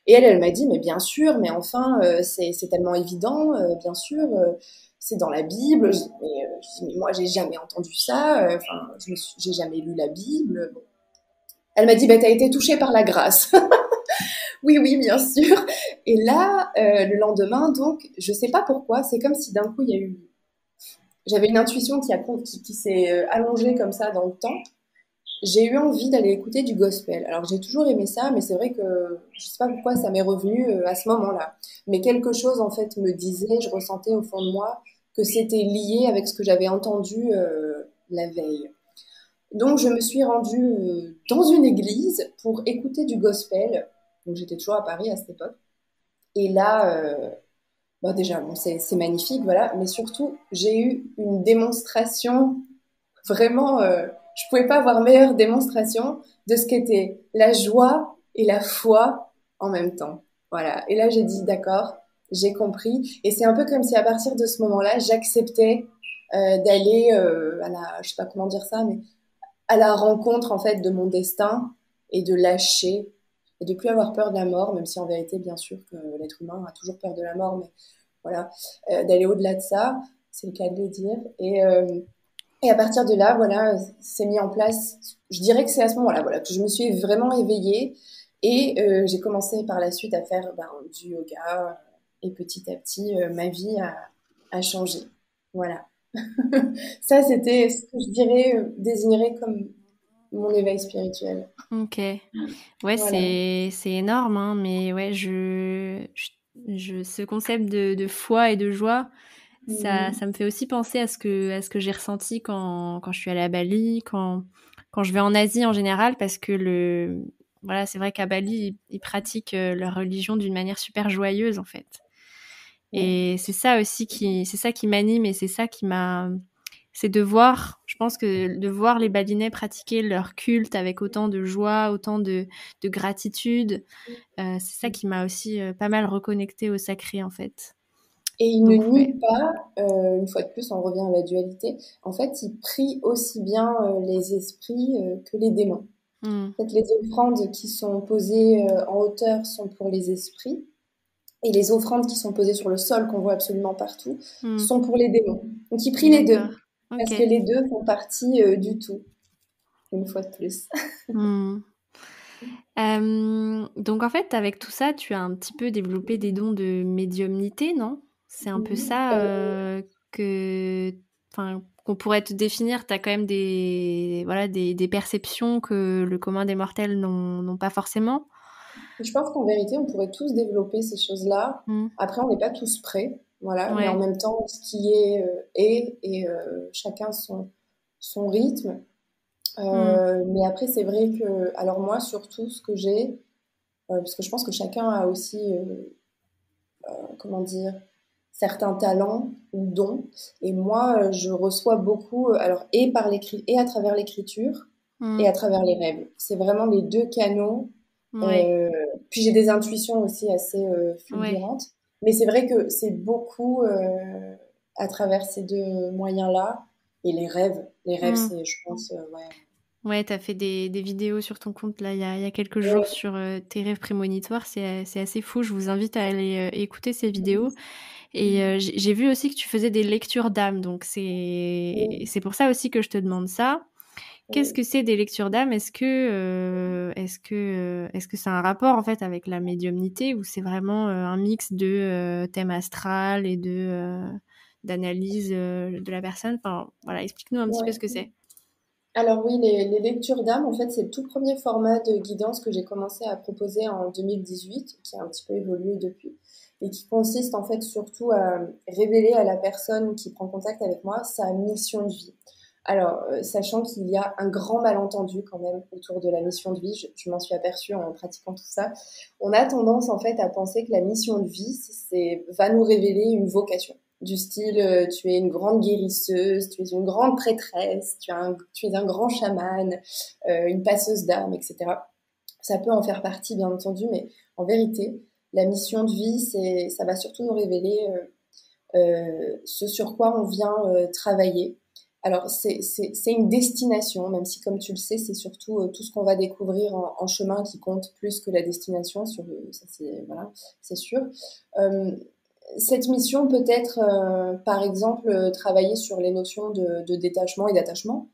Et elle m'a dit mais bien sûr, mais enfin c'est tellement évident, bien sûr. C'est dans la Bible. Mais moi, j'ai jamais entendu ça. Enfin, j'ai jamais lu la Bible. Bon. Elle m'a dit, bah, t'as été touchée par la grâce. Oui, oui, bien sûr. Et là, le lendemain, donc, je sais pas pourquoi, c'est comme si d'un coup, il y a eu... J'avais une intuition qui s'est allongée comme ça dans le temps. J'ai eu envie d'aller écouter du gospel. Alors, j'ai toujours aimé ça, mais c'est vrai que je sais pas pourquoi ça m'est revenu à ce moment-là. Mais quelque chose, en fait, me disait, je ressentais au fond de moi que c'était lié avec ce que j'avais entendu la veille. Donc, je me suis rendue dans une église pour écouter du gospel. Donc, j'étais toujours à Paris à cette époque. Et là, bon, déjà, bon, c'est magnifique, voilà. Mais surtout, j'ai eu une démonstration vraiment. Je pouvais pas avoir meilleure démonstration de ce qu'était la joie et la foi en même temps. Voilà. Et là, j'ai dit, d'accord, j'ai compris. Et c'est un peu comme si à partir de ce moment-là, j'acceptais d'aller à la, je sais pas comment dire ça, mais à la rencontre en fait de mon destin et de lâcher et de plus avoir peur de la mort, même si en vérité, bien sûr, que l'être humain a toujours peur de la mort, mais voilà, d'aller au-delà de ça, c'est le cas de le dire. Et à partir de là, voilà, c'est mis en place. Je dirais que c'est à ce moment-là, voilà, que je me suis vraiment éveillée et j'ai commencé par la suite à faire du yoga et petit à petit, ma vie a changé. Voilà. Ça, c'était ce que je dirais, désignerais comme mon éveil spirituel. Ok. Ouais, Voilà. c'est énorme, hein, mais ouais, ce concept de foi et de joie, ça me fait aussi penser à ce que j'ai ressenti quand je suis allée à Bali, quand je vais en Asie en général, parce que voilà, c'est vrai qu'à Bali, ils pratiquent leur religion d'une manière super joyeuse, en fait. Ouais. Et c'est ça qui m'anime et c'est ça qui m'a, c'est de voir, je pense que de voir les Balinais pratiquer leur culte avec autant de joie, autant de gratitude, c'est ça qui m'a aussi pas mal reconnecté au sacré en fait. Et il ne Donc nie ouais. pas, une fois de plus, on revient à la dualité. En fait, il prie aussi bien les esprits que les démons. Mm, En fait, les offrandes qui sont posées en hauteur sont pour les esprits, et les offrandes qui sont posées sur le sol, qu'on voit absolument partout, mm, sont pour les démons. Donc, il prie les d'accord. deux, Ok. parce que les deux font partie du tout, une fois de plus. Mm. Donc en fait, avec tout ça, tu as un petit peu développé des dons de médiumnité, non? C'est un peu ça que, enfin, qu'on pourrait te définir. Tu as quand même voilà, des perceptions que le commun des mortels n'ont pas forcément. Je pense qu'en vérité, on pourrait tous développer ces choses-là. Mm. Après, on n'est pas tous prêts, voilà. Mais en Ouais. même temps, ce qui est et chacun son rythme. Mm. Mais après, c'est vrai que, alors moi, surtout, ce que j'ai, parce que je pense que chacun a aussi, comment dire, certains talents ou dons. Et moi, je reçois beaucoup, alors et par l'écrit, et à travers l'écriture, et Mm. à travers les rêves. C'est vraiment les deux canaux. Ouais. Euh, Puis j'ai des intuitions aussi assez Ouais. fulgurantes. Mais c'est vrai que c'est beaucoup à travers ces deux moyens-là. Et les rêves, Mm. c'est, je pense, ouais. Ouais, t'as fait des vidéos sur ton compte là il y a quelques jours Ouais. sur tes rêves prémonitoires, c'est assez fou. Je vous invite à aller écouter ces vidéos. Et j'ai vu aussi que tu faisais des lectures d'âme, donc Ouais. c'est pour ça aussi que je te demande ça. Qu'est-ce Ouais. que c'est des lectures d'âme? Est-ce que c'est un rapport en fait avec la médiumnité ou c'est vraiment un mix de thème astral et de d'analyse de la personne? Enfin voilà, explique-nous un petit peu ce Ouais. que c'est. Alors oui, les lectures d'âme, en fait, c'est le tout premier format de guidance que j'ai commencé à proposer en 2018, qui a un petit peu évolué depuis, et qui consiste en fait surtout à révéler à la personne qui prend contact avec moi sa mission de vie. Alors, sachant qu'il y a un grand malentendu quand même autour de la mission de vie, je m'en suis aperçue en pratiquant tout ça. On a tendance en fait à penser que la mission de vie, va nous révéler une vocation. Du style, tu es une grande guérisseuse, tu es une grande prêtresse, tu es un grand chaman, une passeuse d'âme, etc. Ça peut en faire partie, bien entendu, mais en vérité, la mission de vie, ça va surtout nous révéler ce sur quoi on vient travailler. Alors, c'est une destination, même si, comme tu le sais, c'est surtout tout ce qu'on va découvrir en chemin qui compte plus que la destination. Ça, voilà, c'est sûr. Euh, cette mission peut être, par exemple, travailler sur les notions de détachement et d'attachement,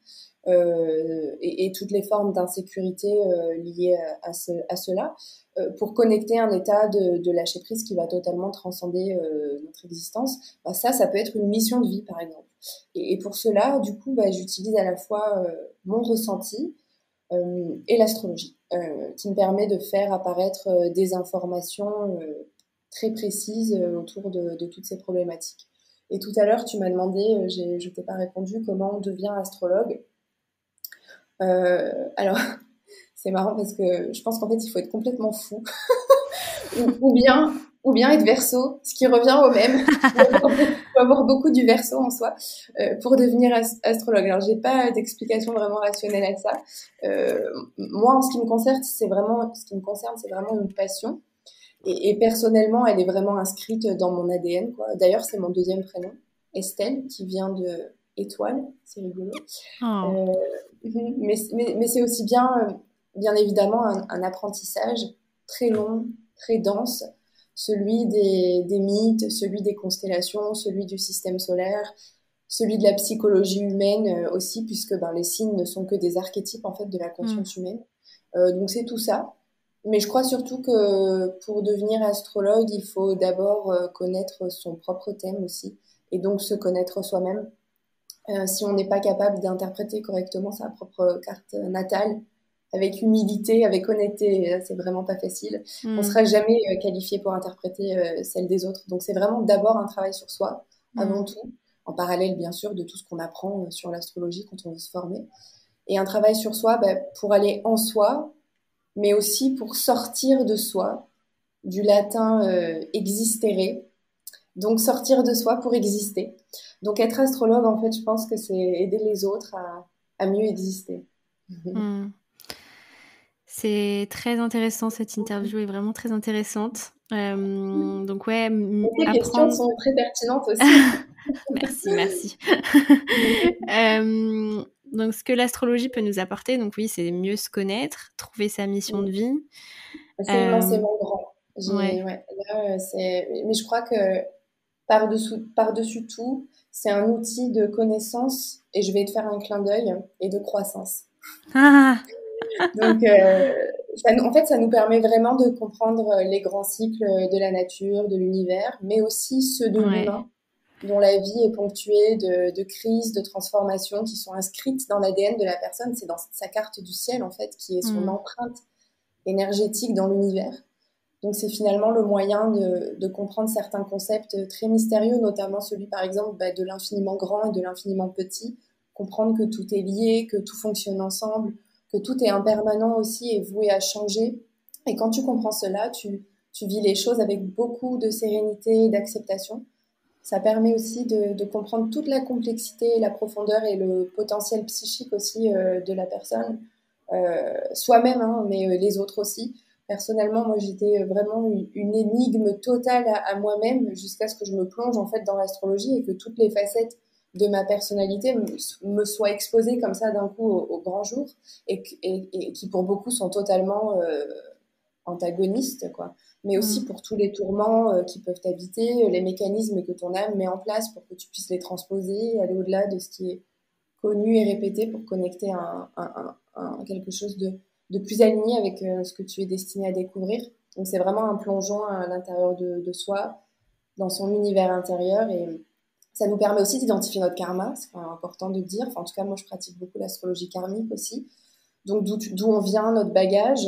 et toutes les formes d'insécurité liées à cela, pour connecter un état de lâcher prise qui va totalement transcender notre existence. Bah, ça peut être une mission de vie, par exemple. Et pour cela, du coup, bah, j'utilise à la fois mon ressenti et l'astrologie, qui me permet de faire apparaître des informations très précises autour de toutes ces problématiques. Et tout à l'heure, tu m'as demandé, je t'ai pas répondu, comment on devient astrologue. Alors, c'est marrant parce que je pense qu'en fait, il faut être complètement fou ou bien être verso, ce qui revient au même. Il faut avoir beaucoup du verso en soi pour devenir astrologue. Alors, j'ai pas d'explication vraiment rationnelle à ça. Moi, en ce qui me concerne, c'est vraiment une passion. Et personnellement, elle est vraiment inscrite dans mon ADN, quoi. D'ailleurs, c'est mon deuxième prénom, Estelle, qui vient de étoile. C'est rigolo. Oh. Euh, mais c'est aussi bien évidemment, un apprentissage très long, très dense, celui des mythes, celui des constellations, celui du système solaire, celui de la psychologie humaine aussi, puisque ben, les signes ne sont que des archétypes en fait de la Mm. conscience humaine. Donc c'est tout ça. Mais je crois surtout que pour devenir astrologue, il faut d'abord connaître son propre thème aussi, et donc se connaître soi-même. Si on n'est pas capable d'interpréter correctement sa propre carte natale, avec humilité, avec honnêteté, c'est vraiment pas facile, on Mm. sera jamais qualifié pour interpréter celle des autres. Donc c'est vraiment d'abord un travail sur soi, avant Mm. tout, en parallèle bien sûr de tout ce qu'on apprend sur l'astrologie quand on veut se former. Et un travail sur soi bah, pour aller en soi, mais aussi pour sortir de soi, du latin existere, donc sortir de soi pour exister. Donc être astrologue, en fait, je pense que c'est aider les autres à mieux exister. Mm. C'est très intéressant, cette interview est vraiment très intéressante. Donc ouais, Tes questions apprendre. sont très pertinentes aussi. Merci, merci. Donc ce que l'astrologie peut nous apporter, donc oui, c'est mieux se connaître, trouver sa mission de vie. C'est Euh, immensément grand. ouais. Ouais, là, mais je crois que par-dessus tout, c'est un outil de connaissance, et je vais te faire un clin d'œil, et de croissance. Ah, Donc, en fait, ça nous permet vraiment de comprendre les grands cycles de la nature, de l'univers, mais aussi ceux de ouais. l'humain, dont la vie est ponctuée de crises, de transformations qui sont inscrites dans l'ADN de la personne. C'est dans sa carte du ciel, en fait, qui est son Mm. empreinte énergétique dans l'univers. Donc, c'est finalement le moyen de comprendre certains concepts très mystérieux, notamment celui, par exemple, bah, de l'infiniment grand et de l'infiniment petit. Comprendre que tout est lié, que tout fonctionne ensemble, que tout est impermanent aussi et voué à changer. Et quand tu comprends cela, tu vis les choses avec beaucoup de sérénité et d'acceptation. Ça permet aussi de comprendre toute la complexité, la profondeur et le potentiel psychique aussi de la personne, soi-même, hein, mais les autres aussi. Personnellement, moi, j'étais vraiment une énigme totale à moi-même jusqu'à ce que je me plonge en fait dans l'astrologie et que toutes les facettes de ma personnalité me soient exposées comme ça d'un coup au grand jour et qui pour beaucoup sont totalement antagonistes, quoi. Mais Mm. aussi pour tous les tourments qui peuvent t'habiter, les mécanismes que ton âme met en place pour que tu puisses les transposer, aller au-delà de ce qui est connu et répété pour connecter quelque chose de plus aligné avec ce que tu es destiné à découvrir. Donc c'est vraiment un plongeon à l'intérieur de soi, dans son univers intérieur. Et Ça nous permet aussi d'identifier notre karma, c'est quand même important de le dire. Enfin, en tout cas, moi, je pratique beaucoup l'astrologie karmique aussi. Donc, d'où on vient, notre bagage,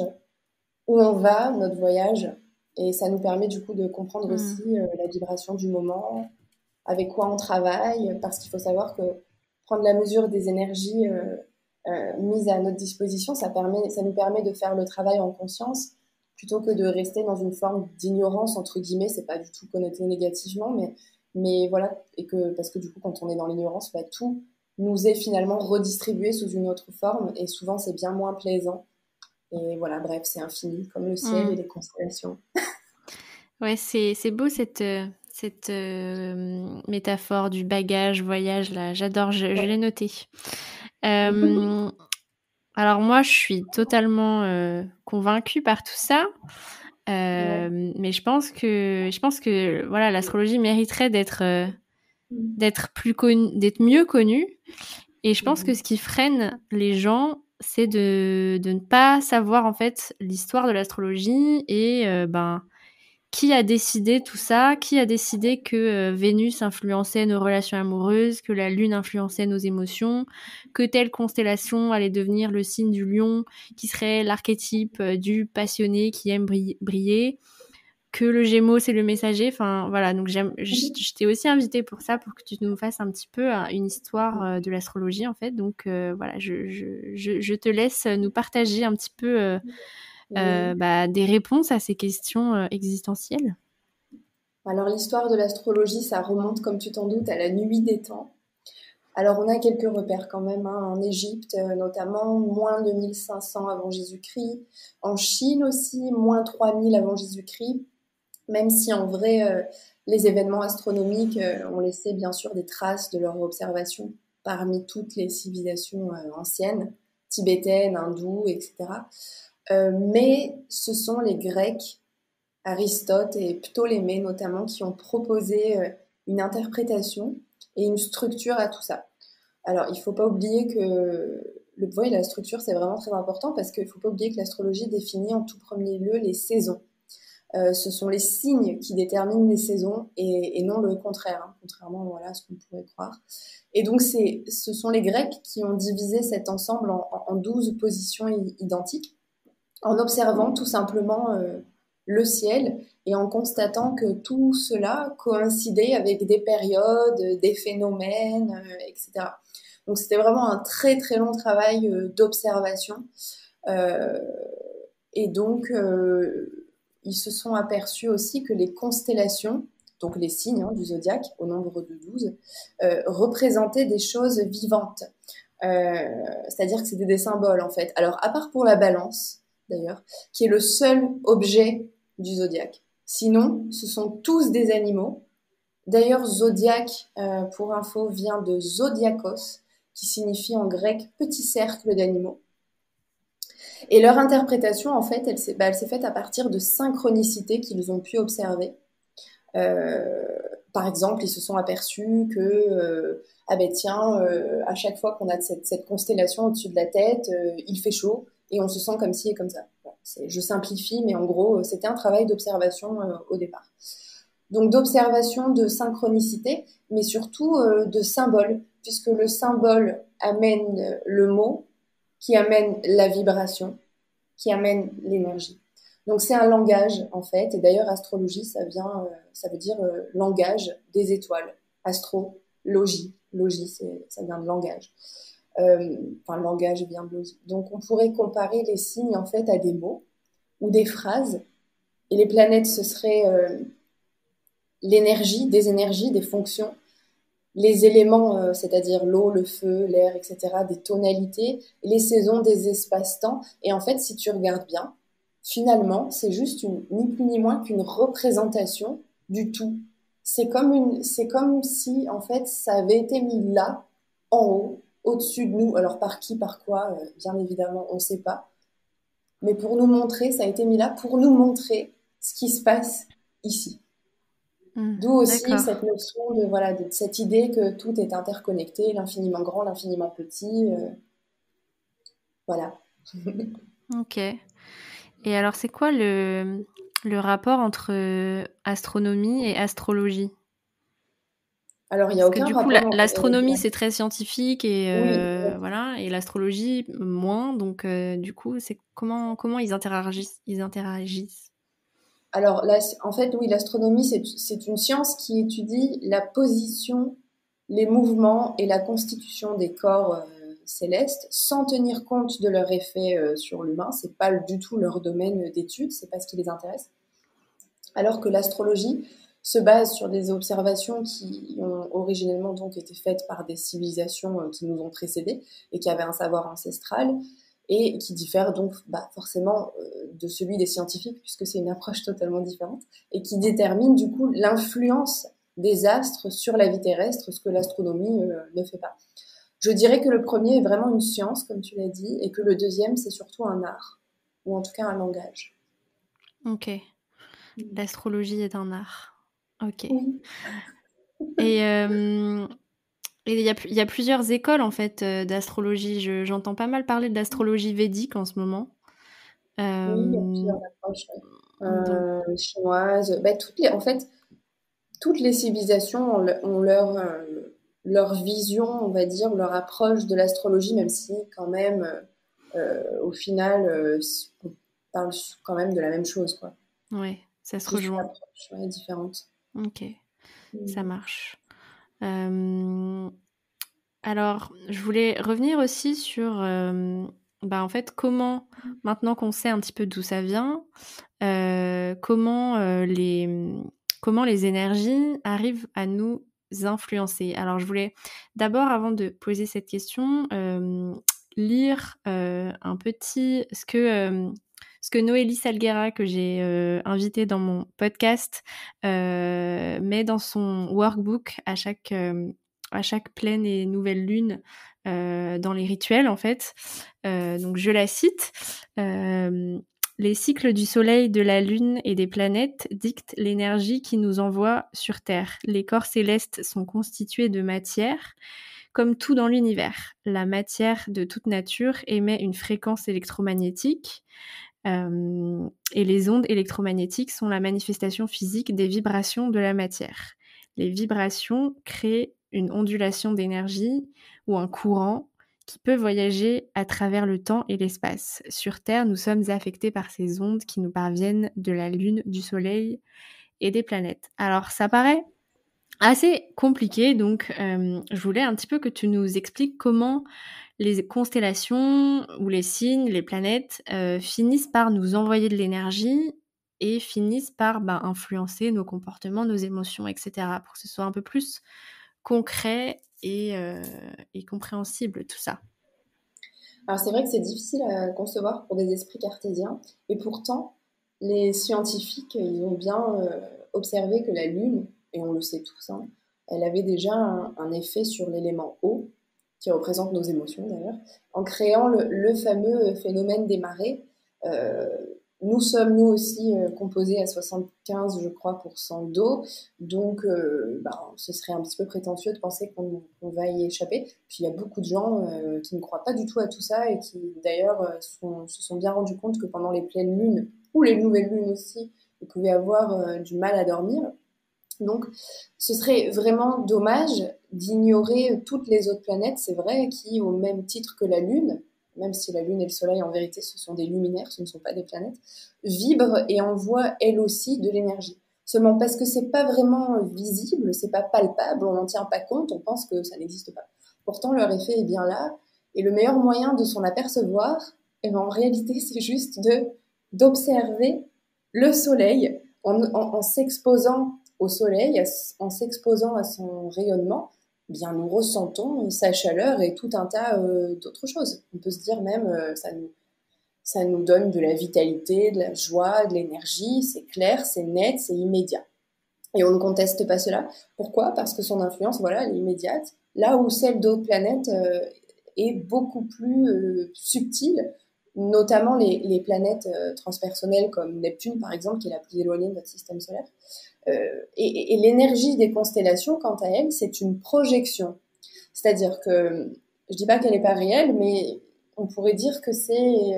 où on va, notre voyage. Et ça nous permet du coup de comprendre Mm. aussi la vibration du moment, avec quoi on travaille, parce qu'il faut savoir que prendre la mesure des énergies mises à notre disposition, ça nous permet de faire le travail en conscience, plutôt que de rester dans une forme d'ignorance, entre guillemets. C'est pas du tout connoté négativement, mais voilà, et que, parce que du coup, quand on est dans l'ignorance, bah, tout nous est finalement redistribué sous une autre forme, et souvent c'est bien moins plaisant. Et voilà, bref, c'est infini, comme le ciel et Mm. les constellations. Ouais, c'est beau cette métaphore du bagage, voyage, là. J'adore, je l'ai noté. Euh, alors moi, je suis totalement convaincue par tout ça. Ouais. Mais je pense que voilà, l'astrologie mériterait d'être mieux connue. Et je pense que ce qui freine les gens, c'est de ne pas savoir en fait l'histoire de l'astrologie et qui a décidé tout ça, qui a décidé que Vénus influençait nos relations amoureuses, que la Lune influençait nos émotions, que telle constellation allait devenir le signe du lion, qui serait l'archétype du passionné qui aime briller, que le Gémeaux c'est le messager. Enfin voilà, donc je t'ai aussi invité pour ça, pour que tu nous fasses un petit peu une histoire de l'astrologie en fait. Donc voilà, je te laisse nous partager un petit peu Oui. des réponses à ces questions existentielles. Alors l'histoire de l'astrologie, ça remonte, comme tu t'en doutes, à la nuit des temps. Alors on a quelques repères quand même, hein, en Égypte notamment, moins de 1500 avant Jésus-Christ. En Chine aussi, moins 3000 avant Jésus-Christ. Même si en vrai, les événements astronomiques ont laissé bien sûr des traces de leurs observations parmi toutes les civilisations anciennes, tibétaines, hindoues, etc. Mais ce sont les Grecs, Aristote et Ptolémée notamment, qui ont proposé une interprétation et une structure à tout ça. Alors, il ne faut pas oublier que le poids et la structure, c'est vraiment très important, parce qu'il ne faut pas oublier que l'astrologie définit en tout premier lieu les saisons. Ce sont les signes qui déterminent les saisons, et non le contraire, hein, contrairement voilà, à ce qu'on pourrait croire. Et donc, ce sont les Grecs qui ont divisé cet ensemble en 12 positions identiques, en observant tout simplement le ciel, et en constatant que tout cela coïncidait avec des périodes, des phénomènes, etc. Donc c'était vraiment un très très long travail d'observation. Euh, et donc ils se sont aperçus aussi que les constellations, donc les signes du zodiaque, au nombre de 12, représentaient des choses vivantes. C'est-à-dire que c'était des symboles en fait. Alors à part pour la balance, d'ailleurs, qui est le seul objet du zodiaque. Sinon, ce sont tous des animaux. D'ailleurs, zodiaque, pour info, vient de zodiakos, qui signifie en grec petit cercle d'animaux. Et leur interprétation, en fait, elle s'est faite à partir de synchronicités qu'ils ont pu observer. Euh, Par exemple, ils se sont aperçus que, ah ben tiens, à chaque fois qu'on a cette constellation au-dessus de la tête, il fait chaud et on se sent comme ci et comme ça. Bon, je simplifie, mais en gros, c'était un travail d'observation au départ. Donc d'observation, de synchronicité, mais surtout de symbole, puisque le symbole amène le mot, qui amène la vibration, qui amène l'énergie. Donc c'est un langage en fait, et d'ailleurs astrologie ça veut dire langage des étoiles. Astrologie, logie ça vient de langage. Enfin langage vient de logie. Donc on pourrait comparer les signes en fait à des mots ou des phrases, et les planètes ce serait l'énergie, des énergies, des fonctions, les éléments, c'est-à-dire l'eau, le feu, l'air, etc., des tonalités, les saisons, des espaces-temps. Et en fait, si tu regardes bien, finalement, c'est juste ni plus ni moins qu'une représentation du tout. C'est comme si, en fait, ça avait été mis là, en haut, au-dessus de nous. Alors, par qui, par quoi, bien évidemment, on ne sait pas. Mais pour nous montrer, ça a été mis là pour nous montrer ce qui se passe ici. D'où aussi D'accord. cette notion de, voilà, de cette idée que tout est interconnecté, l'infiniment grand, l'infiniment petit. Voilà. Ok. Et alors, c'est quoi le rapport entre astronomie et astrologie? Alors, il n'y a Parce que aucun du coup, rapport entre l'astronomie, c'est très scientifique et oui, voilà, et l'astrologie moins. Donc, du coup, c'est comment ils interagissent? alors là, en fait, oui, l'astronomie, c'est une science qui étudie la position, les mouvements et la constitution des corps célestes sans tenir compte de leur effet sur l'humain. C'est pas du tout leur domaine d'étude, c'est pas ce qui les intéresse. Alors que l'astrologie se base sur des observations qui ont originellement donc été faites par des civilisations qui nous ont précédés et qui avaient un savoir ancestral et qui diffèrent donc forcément de celui des scientifiques puisque c'est une approche totalement différente et qui détermine du coup l'influence des astres sur la vie terrestre, ce que l'astronomie ne fait pas. Je dirais que le premier est vraiment une science, comme tu l'as dit, et que le deuxième, c'est surtout un art, ou en tout cas un langage. OK. L'astrologie est un art. OK. Oui. Et il y a plusieurs écoles, en fait, d'astrologie. J'entends pas mal parler de l'astrologie védique en ce moment. Oui, il y a Hem, plusieurs approches, ouais. donc Chinoises, en fait, toutes les civilisations ont leur vision, on va dire, leur approche de l'astrologie, même si quand même, au final, on parle quand même de la même chose, quoi. ouais, ça se Juste rejoint. l'approche, ouais, différente. OK, ça Mm. marche. Hem, alors, je voulais revenir aussi sur, en fait, maintenant qu'on sait un petit peu d'où ça vient, comment les énergies arrivent à nous influencer? Alors je voulais d'abord, avant de poser cette question, lire, un petit ce que Noélie Salguera, que j'ai, invitée dans mon podcast, met dans son workbook à chaque pleine et nouvelle lune, dans les rituels, en fait. Donc je la cite, hem les cycles du Soleil, de la Lune et des planètes dictent l'énergie qui nous envoie sur Terre. Les corps célestes sont constitués de matière, comme tout dans l'univers. La matière de toute nature émet une fréquence électromagnétique, et les ondes électromagnétiques sont la manifestation physique des vibrations de la matière. Les vibrations créent une ondulation d'énergie ou un courant qui peut voyager à travers le temps et l'espace. Sur Terre, nous sommes affectés par ces ondes qui nous parviennent de la Lune, du Soleil et des planètes. Alors, ça paraît assez compliqué, donc je voulais un petit peu que tu nous expliques comment les constellations ou les signes, les planètes, finissent par nous envoyer de l'énergie et finissent par, influencer nos comportements, nos émotions et cetera, pour que ce soit un peu plus concret et compréhensible tout ça. Alors c'est vrai que c'est difficile à concevoir pour des esprits cartésiens, et pourtant, les scientifiques, ils ont bien observé que la Lune, et on le sait tous, hein, elle avait déjà un effet sur l'élément eau, qui représente nos émotions d'ailleurs, en créant le fameux phénomène des marées. Euh, Nous sommes nous aussi composés à 75, je crois, pour cent d'eau, donc ce serait un petit peu prétentieux de penser qu'on va y échapper. Puis il y a beaucoup de gens qui ne croient pas du tout à tout ça et qui d'ailleurs se sont bien rendus compte que pendant les pleines lunes ou les nouvelles lunes aussi, ils pouvaient avoir du mal à dormir. Donc, ce serait vraiment dommage d'ignorer toutes les autres planètes, c'est vrai, qui, au même titre que la Lune, même si la Lune et le Soleil, en vérité, ce sont des luminaires, ce ne sont pas des planètes, vibrent et envoient, elles aussi, de l'énergie. Seulement parce que c'est pas vraiment visible, c'est pas palpable, on n'en tient pas compte, on pense que ça n'existe pas. Pourtant, leur effet est bien là, et le meilleur moyen de s'en apercevoir, en réalité, c'est juste d'observer le Soleil en s'exposant au soleil, en s'exposant à son rayonnement, bien nous ressentons sa chaleur et tout un tas d'autres choses. On peut se dire même ça nous donne de la vitalité, de la joie, de l'énergie, c'est clair, c'est net, c'est immédiat. Et on ne conteste pas cela. Pourquoi? Parce que son influence, voilà, elle est immédiate, là où celle d'autres planètes est beaucoup plus subtile, notamment les planètes transpersonnelles comme Neptune, par exemple, qui est la plus éloignée de notre système solaire. Et l'énergie des constellations, quant à elle, c'est une projection. C'est-à-dire que, je dis pas qu'elle n'est pas réelle, mais on pourrait dire que c'est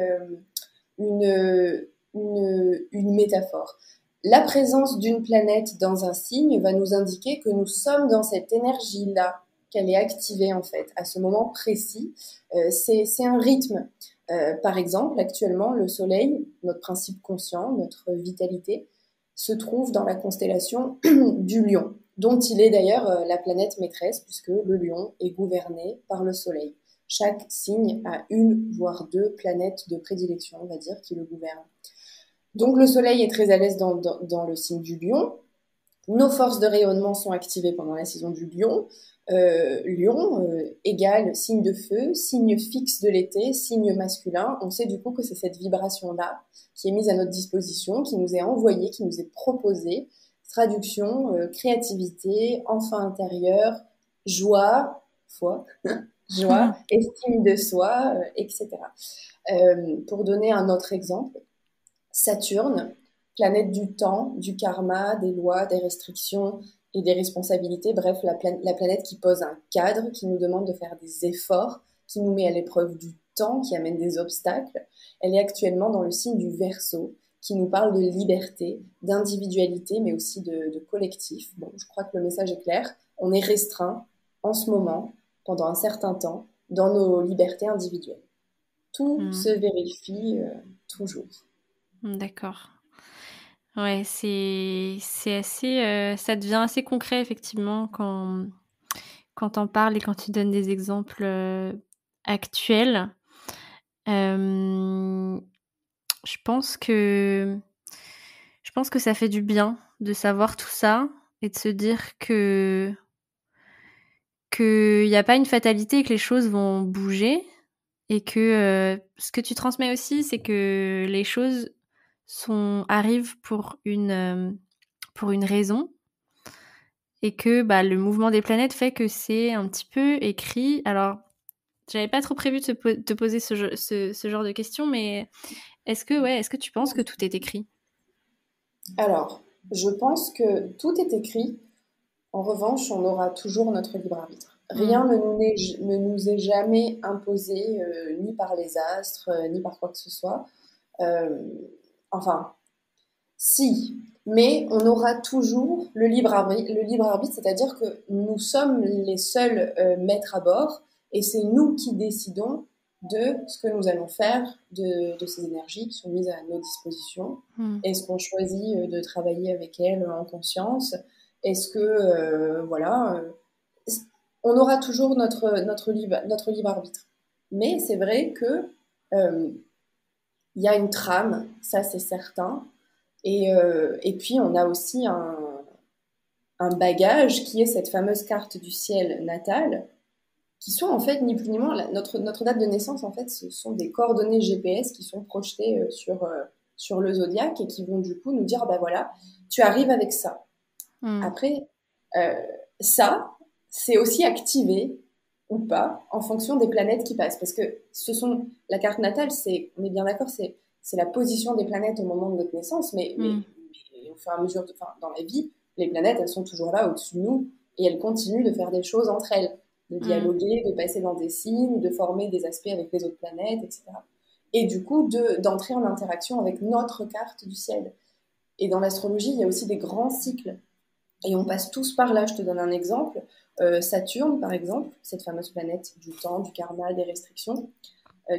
une métaphore. La présence d'une planète dans un signe va nous indiquer que nous sommes dans cette énergie-là, qu'elle est activée en fait, à ce moment précis. C'est un rythme. Par exemple, actuellement, le Soleil, notre principe conscient, notre vitalité, se trouve dans la constellation du Lion, dont il est d'ailleurs la planète maîtresse, puisque le Lion est gouverné par le Soleil. Chaque signe a une, voire deux planètes de prédilection, on va dire, qui le gouvernent. Donc le Soleil est très à l'aise dans le signe du Lion. Nos forces de rayonnement sont activées pendant la saison du Lion. Lion égale signe de feu, signe fixe de l'été, signe masculin. On sait du coup que c'est cette vibration-là qui est mise à notre disposition, qui nous est envoyée, qui nous est proposée. Traduction, créativité, enfant intérieur, joie, foi, joie, estime de soi, etc. Pour donner un autre exemple, Saturne, planète du temps, du karma, des lois, des restrictions et des responsabilités, bref, la planète qui pose un cadre, qui nous demande de faire des efforts, qui nous met à l'épreuve du temps, qui amène des obstacles. Elle est actuellement dans le signe du Verseau, qui nous parle de liberté, d'individualité, mais aussi de collectif. Bon, je crois que le message est clair. On est restreint en ce moment, pendant un certain temps, dans nos libertés individuelles. Tout se vérifie toujours. D'accord. Ouais, c'est assez, ça devient assez concret effectivement quand t'en parles et quand tu donnes des exemples, actuels. Hem, je pense que je pense que ça fait du bien de savoir tout ça et de se dire qu'il y a pas une fatalité et que les choses vont bouger et que, ce que tu transmets aussi, c'est que les choses arrivent pour une raison et que, bah, le mouvement des planètes fait que c'est un petit peu écrit. Alors, j'avais pas trop prévu de te poser ce genre de questions, mais est-ce que tu penses que tout est écrit? Alors, je pense que tout est écrit. En revanche, on aura toujours notre libre arbitre. Rien ne nous est jamais imposé, ni par les astres, ni par quoi que ce soit. Euh, enfin, si, mais on aura toujours le libre arbitre, c'est-à-dire que nous sommes les seuls maîtres à bord et c'est nous qui décidons de ce que nous allons faire de ces énergies qui sont mises à nos dispositions. Est-ce qu'on choisit de travailler avec elles en conscience? Est-ce que, voilà, on aura toujours notre libre arbitre. Mais c'est vrai que il y a une trame, ça c'est certain. Et puis, on a aussi un bagage qui est cette fameuse carte du ciel natale, qui sont en fait ni plus ni moins, notre date de naissance, en fait, ce sont des coordonnées GPS qui sont projetées sur le zodiaque et qui vont du coup nous dire, bah voilà, tu arrives avec ça. Après, euh, ça, c'est aussi activé ou pas en fonction des planètes qui passent. Parce que la carte natale, on est bien d'accord, c'est la position des planètes au moment de notre naissance, mais au fur et à mesure, dans la vie, les planètes, elles sont toujours là au-dessus de nous et elles continuent de faire des choses entre elles, de dialoguer, de passer dans des signes, de former des aspects avec les autres planètes, etc. Et du coup, d'entrer en interaction avec notre carte du ciel. Et dans l'astrologie, il y a aussi des grands cycles. Et on passe tous par là. Je te donne un exemple. Saturne, par exemple, cette fameuse planète du temps, du karma, des restrictions,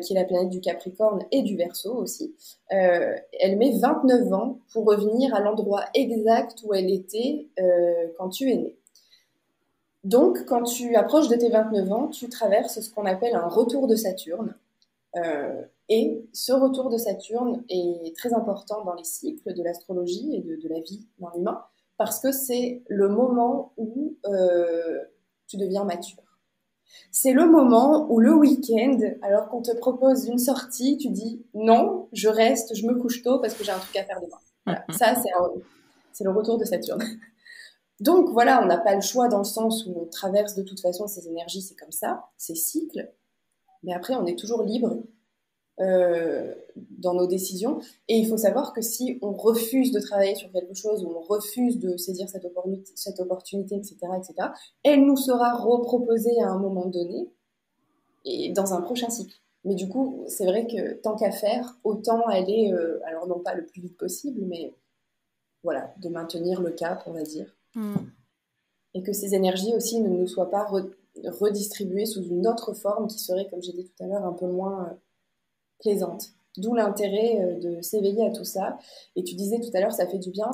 qui est la planète du Capricorne et du Verseau aussi, elle met 29 ans pour revenir à l'endroit exact où elle était quand tu es né. Donc, quand tu approches de tes 29 ans, tu traverses ce qu'on appelle un retour de Saturne. Et ce retour de Saturne est très important dans les cycles de l'astrologie et de la vie dans l'humain, parce que c'est le moment où tu deviens mature. C'est le moment où le week-end, alors qu'on te propose une sortie, tu dis non, je reste, je me couche tôt parce que j'ai un truc à faire demain. Voilà, ça c'est le retour de Saturne. Donc voilà, on n'a pas le choix dans le sens où on traverse de toute façon ces énergies, c'est comme ça, ces cycles, mais après on est toujours libre dans nos décisions. Et il faut savoir que si on refuse de travailler sur quelque chose ou on refuse de saisir cette opportunité, etc., elle nous sera reproposée à un moment donné et dans un prochain cycle. Mais du coup, c'est vrai que tant qu'à faire, autant aller, alors non pas le plus vite possible, mais voilà, de maintenir le cap, on va dire. Mm. Et que ces énergies aussi ne nous soient pas redistribuées sous une autre forme qui serait, comme j'ai dit tout à l'heure, un peu moins plaisante. D'où l'intérêt de s'éveiller à tout ça. Et tu disais tout à l'heure, ça fait du bien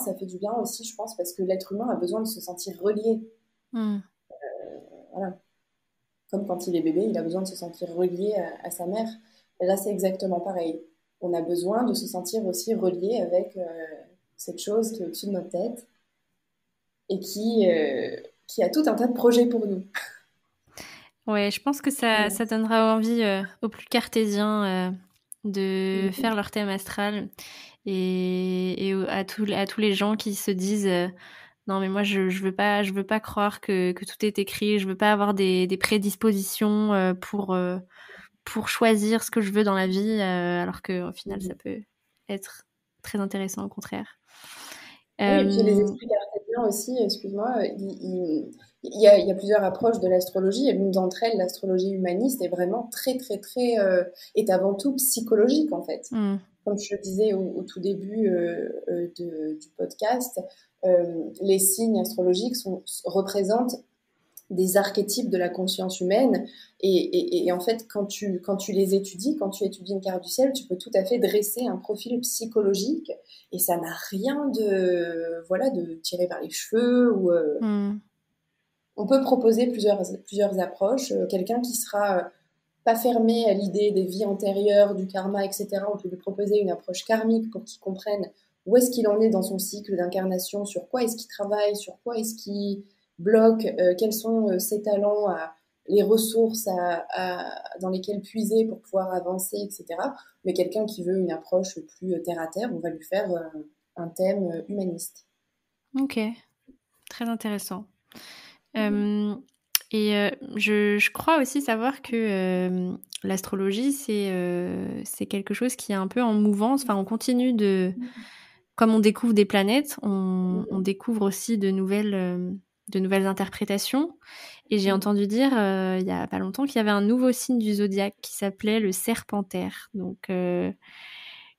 aussi, je pense, parce que l'être humain a besoin de se sentir relié. Mm. Voilà. Comme quand il est bébé, il a besoin de se sentir relié à sa mère. Et là, c'est exactement pareil. On a besoin de se sentir aussi relié avec cette chose qui est au-dessus de notre tête et qui a tout un tas de projets pour nous. Ouais, je pense que ça donnera envie aux plus cartésiens de faire leur thème astral et à tous les gens qui se disent non mais moi je veux pas croire que tout est écrit, je veux pas avoir des prédispositions pour choisir ce que je veux dans la vie alors que au final ça peut être très intéressant au contraire. Oui, et puis les esprits cartésiens aussi, excuse-moi, il y a plusieurs approches de l'astrologie, et l'une d'entre elles, l'astrologie humaniste, est vraiment très, très, très, est avant tout psychologique, en fait. Mm. Comme je le disais au tout début du podcast, les signes astrologiques représentent des archétypes de la conscience humaine. Et en fait, quand tu les étudies, quand tu étudies une carte du ciel, tu peux tout à fait dresser un profil psychologique. Et ça n'a rien de tiré par les cheveux. On peut proposer plusieurs approches. Quelqu'un qui sera pas fermé à l'idée des vies antérieures, du karma, etc. On peut lui proposer une approche karmique pour qu'il comprenne où est-ce qu'il en est dans son cycle d'incarnation, sur quoi est-ce qu'il travaille, sur quoi est-ce qu'il bloque, quels sont ses talents, les ressources dans lesquelles puiser pour pouvoir avancer, etc. Mais quelqu'un qui veut une approche plus terre-à-terre, on va lui faire un thème humaniste. Ok, très intéressant. Je crois aussi savoir que l'astrologie, c'est quelque chose qui est un peu en mouvance. Enfin, on continue comme on découvre des planètes, on découvre aussi de nouvelles interprétations. Et j'ai entendu dire il y a pas longtemps qu'il y avait un nouveau signe du zodiaque qui s'appelait le Serpentaire. Donc,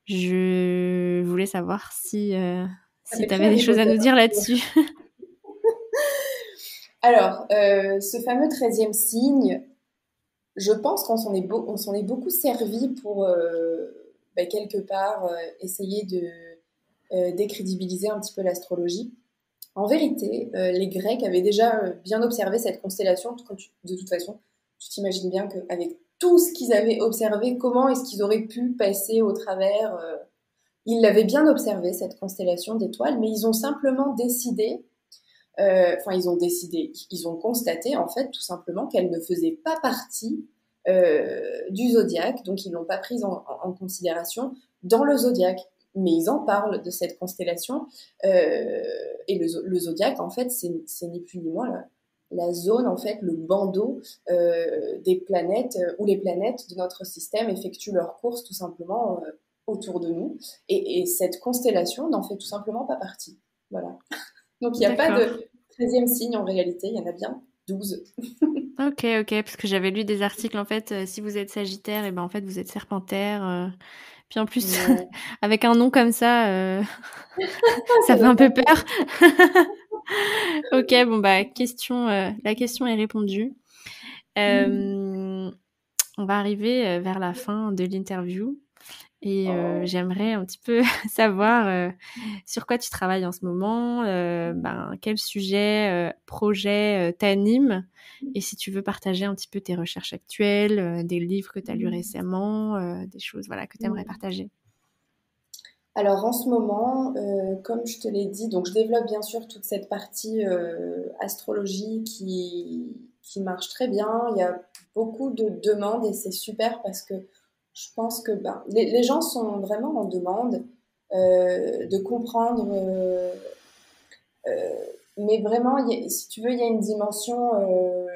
je voulais savoir si tu Avec tout avais des Harry choses à Potter. nous dire là-dessus. Alors, ce fameux 13e signe, je pense qu'on s'en est beaucoup servi pour, quelque part, essayer de décrédibiliser un petit peu l'astrologie. En vérité, les Grecs avaient déjà bien observé cette constellation. De toute façon, tu t'imagines bien qu'avec tout ce qu'ils avaient observé, comment est-ce qu'ils auraient pu passer au travers Ils l'avaient bien observé, cette constellation d'étoiles, mais ils ont simplement décidé ils ont constaté en fait tout simplement qu'elle ne faisait pas partie du zodiaque, donc ils l'ont pas prise en considération dans le zodiaque. Mais ils en parlent de cette constellation et le zodiaque en fait c'est ni plus ni moins la zone en fait le bandeau des planètes où les planètes de notre système effectuent leur course tout simplement autour de nous et cette constellation n'en fait tout simplement pas partie. Voilà. Donc, il n'y a pas D'accord. de 13e signe en réalité, il y en a bien 12. Ok, parce que j'avais lu des articles, en fait, si vous êtes Sagittaire, et ben en fait vous êtes Serpentaire. Puis en plus, Non, avec un nom comme ça, ça ça fait donne un pas peu trop. peur. Ok, bon bah la question est répondue. On va arriver vers la fin de l'interview et Oh. j'aimerais un petit peu savoir sur quoi tu travailles en ce moment, quel sujet, projet t'anime et si tu veux partager un petit peu tes recherches actuelles, des livres que tu as lus récemment, des choses voilà, que tu aimerais partager. Alors en ce moment, comme je te l'ai dit, donc je développe bien sûr toute cette partie astrologie qui marche très bien. Il y a beaucoup de demandes et c'est super parce que je pense que les gens sont vraiment en demande de comprendre mais vraiment, si tu veux, il y a une dimension,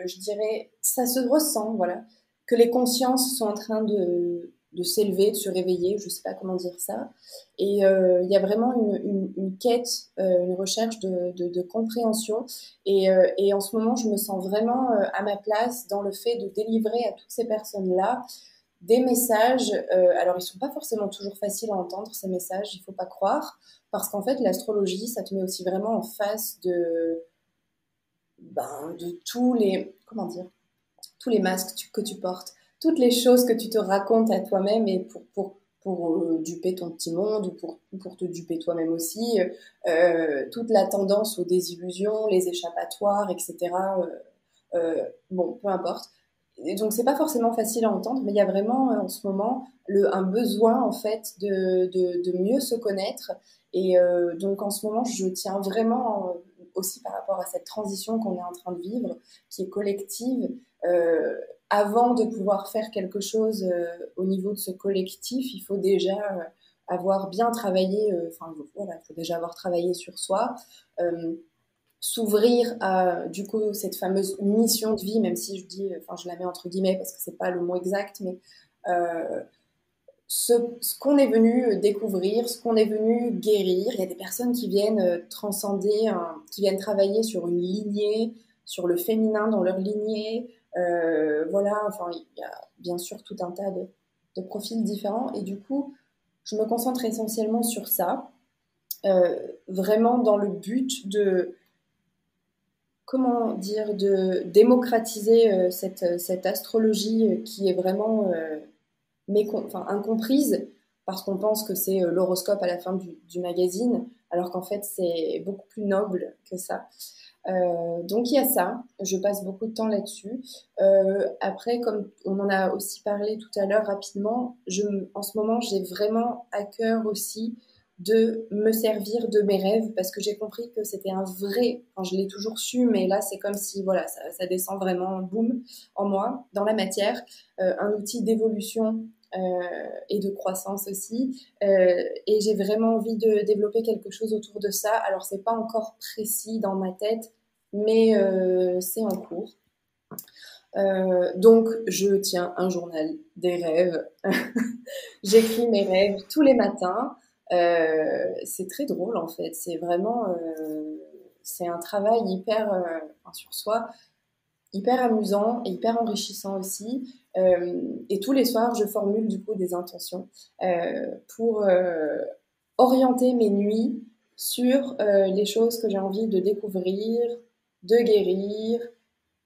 je dirais, ça se ressent, voilà, que les consciences sont en train de s'élever, de se réveiller, je sais pas comment dire ça. Et il y a vraiment une quête, une recherche de compréhension. Et en ce moment, je me sens vraiment à ma place dans le fait de délivrer à toutes ces personnes-là des messages. Alors, ils sont pas forcément toujours faciles à entendre, ces messages, il faut pas croire, parce qu'en fait, l'astrologie, ça te met aussi vraiment en face de tous les, comment dire, tous les masques que tu portes, toutes les choses que tu te racontes à toi-même et pour duper ton petit monde ou pour te duper toi-même aussi, toute la tendance aux désillusions, les échappatoires, etc. Bon, peu importe. Et donc, c'est pas forcément facile à entendre, mais il y a vraiment en ce moment un besoin en fait de mieux se connaître. Et donc, en ce moment, je tiens vraiment aussi par rapport à cette transition qu'on est en train de vivre, qui est collective, avant de pouvoir faire quelque chose au niveau de ce collectif, il faut déjà avoir bien travaillé, enfin voilà, il faut déjà avoir travaillé sur soi, euh, s'ouvrir à du coup cette fameuse mission de vie, même si je dis, enfin je la mets entre guillemets parce que c'est pas le mot exact, mais euh, ce qu'on est venu découvrir, ce qu'on est venu guérir. Il y a des personnes qui viennent transcender, qui viennent travailler sur une lignée, sur le féminin dans leur lignée. Voilà, enfin, il y a bien sûr tout un tas de profils différents. Et du coup, je me concentre essentiellement sur ça, vraiment dans le but de, comment dire, de démocratiser cette astrologie qui est vraiment enfin, incomprise parce qu'on pense que c'est l'horoscope à la fin du magazine, alors qu'en fait c'est beaucoup plus noble que ça. Donc il y a ça, je passe beaucoup de temps là-dessus. Après, comme on en a aussi parlé tout à l'heure rapidement, en ce moment j'ai vraiment à cœur aussi de me servir de mes rêves parce que j'ai compris que c'était un vrai, enfin je l'ai toujours su, mais là c'est comme si voilà ça descend vraiment boum en moi, dans la matière, un outil d'évolution et de croissance aussi. Et j'ai vraiment envie de développer quelque chose autour de ça. Alors, c'est pas encore précis dans ma tête, mais c'est en cours. Donc, je tiens un journal des rêves. J'écris mes rêves tous les matins. C'est très drôle en fait. C'est vraiment, c'est un travail hyper enfin, sur soi, hyper amusant et hyper enrichissant aussi. Et tous les soirs, je formule du coup des intentions pour orienter mes nuits sur les choses que j'ai envie de découvrir, de guérir,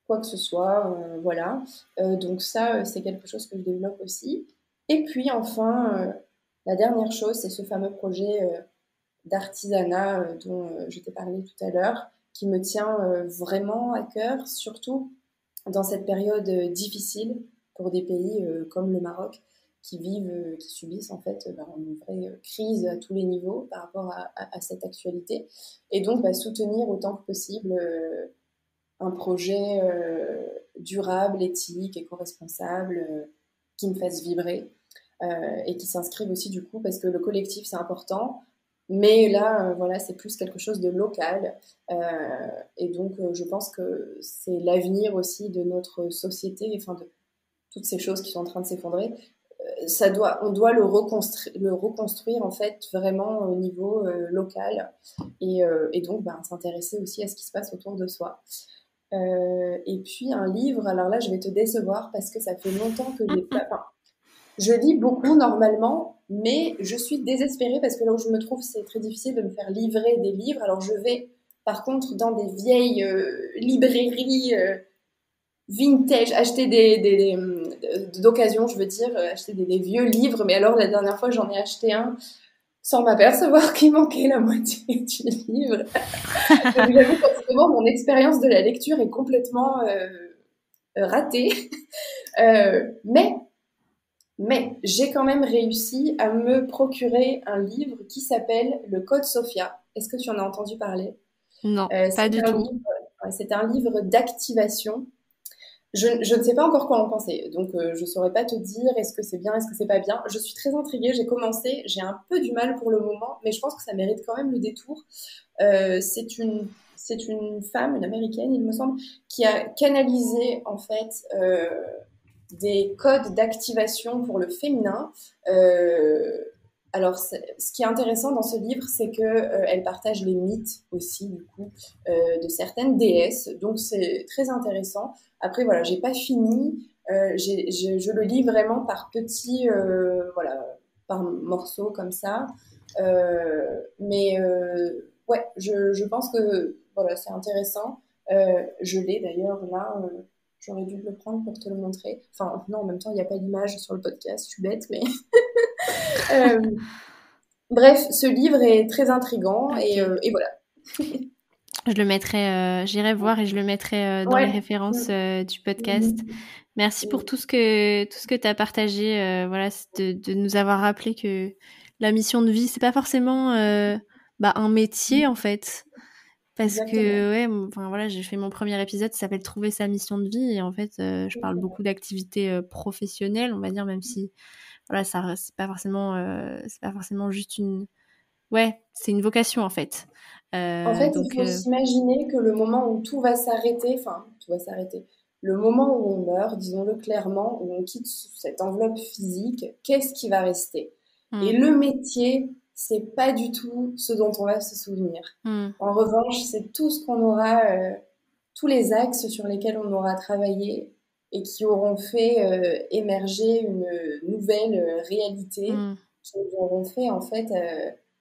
quoi que ce soit. Voilà. Donc ça, c'est quelque chose que je développe aussi. Et puis enfin, la dernière chose, c'est ce fameux projet d'artisanat dont je t'ai parlé tout à l'heure, qui me tient vraiment à cœur, surtout dans cette période difficile pour des pays comme le Maroc qui vivent, qui subissent en fait une vraie crise à tous les niveaux par rapport à cette actualité. Et donc soutenir autant que possible un projet durable, éthique, éco-responsable qui me fasse vibrer et qui s'inscrive aussi du coup parce que le collectif c'est important. Mais là, voilà, c'est plus quelque chose de local. Euh, et donc, je pense que c'est l'avenir aussi de notre société, enfin de toutes ces choses qui sont en train de s'effondrer. On doit le reconstruire en fait vraiment au niveau local et donc s'intéresser aussi à ce qui se passe autour de soi. Et puis un livre, alors là je vais te décevoir parce que ça fait longtemps que j'ai pas. Enfin, je lis beaucoup normalement, mais je suis désespérée parce que là où je me trouve, c'est très difficile de me faire livrer des livres. Alors je vais par contre dans des vieilles librairies vintage, acheter d'occasion, je veux dire, acheter des vieux livres. Mais alors la dernière fois, j'en ai acheté un sans m'apercevoir qu'il manquait la moitié du livre. Donc j'avoue qu'en ce moment, mon expérience de la lecture est complètement ratée. Mais j'ai quand même réussi à me procurer un livre qui s'appelle Le Code Sophia. Est-ce que tu en as entendu parler? Non, pas du tout. C'est un livre d'activation. Je ne sais pas encore quoi en penser, donc je ne saurais pas te dire est-ce que c'est bien, est-ce que c'est pas bien. Je suis très intriguée, j'ai commencé, j'ai un peu du mal pour le moment, mais je pense que ça mérite quand même le détour. C'est une femme, une américaine, il me semble, qui a canalisé en fait des codes d'activation pour le féminin. Alors, ce qui est intéressant dans ce livre, c'est que elle partage les mythes aussi, du coup, de certaines déesses. Donc, c'est très intéressant. Après, voilà, j'ai pas fini. Je le lis vraiment par petits, voilà, par morceaux comme ça. Ouais, je pense que voilà, c'est intéressant. Je l'ai d'ailleurs là. J'aurais dû le prendre pour te le montrer. Enfin, non, en même temps, il n'y a pas d'image sur le podcast. Je suis bête, mais euh, bref, ce livre est très intriguant et voilà. Je le mettrai, j'irai voir et je le mettrai dans les références du podcast. Merci pour tout ce que tu as partagé, voilà, de nous avoir rappelé que la mission de vie, c'est pas forcément un métier en fait. Parce que, ouais, enfin, voilà, j'ai fait mon premier épisode, ça s'appelle Trouver sa mission de vie. Et en fait, je parle beaucoup d'activités professionnelles, on va dire, même si, voilà, ça, c'est pas forcément juste une... Ouais, c'est une vocation, en fait. En fait, il faut s'imaginer que le moment où tout va s'arrêter, le moment où on meurt, disons-le clairement, où on quitte cette enveloppe physique, qu'est-ce qui va rester? Et le métier, c'est pas du tout ce dont on va se souvenir. En revanche, c'est tout ce qu'on aura, tous les axes sur lesquels on aura travaillé et qui auront fait émerger une nouvelle réalité, qui nous auront fait en fait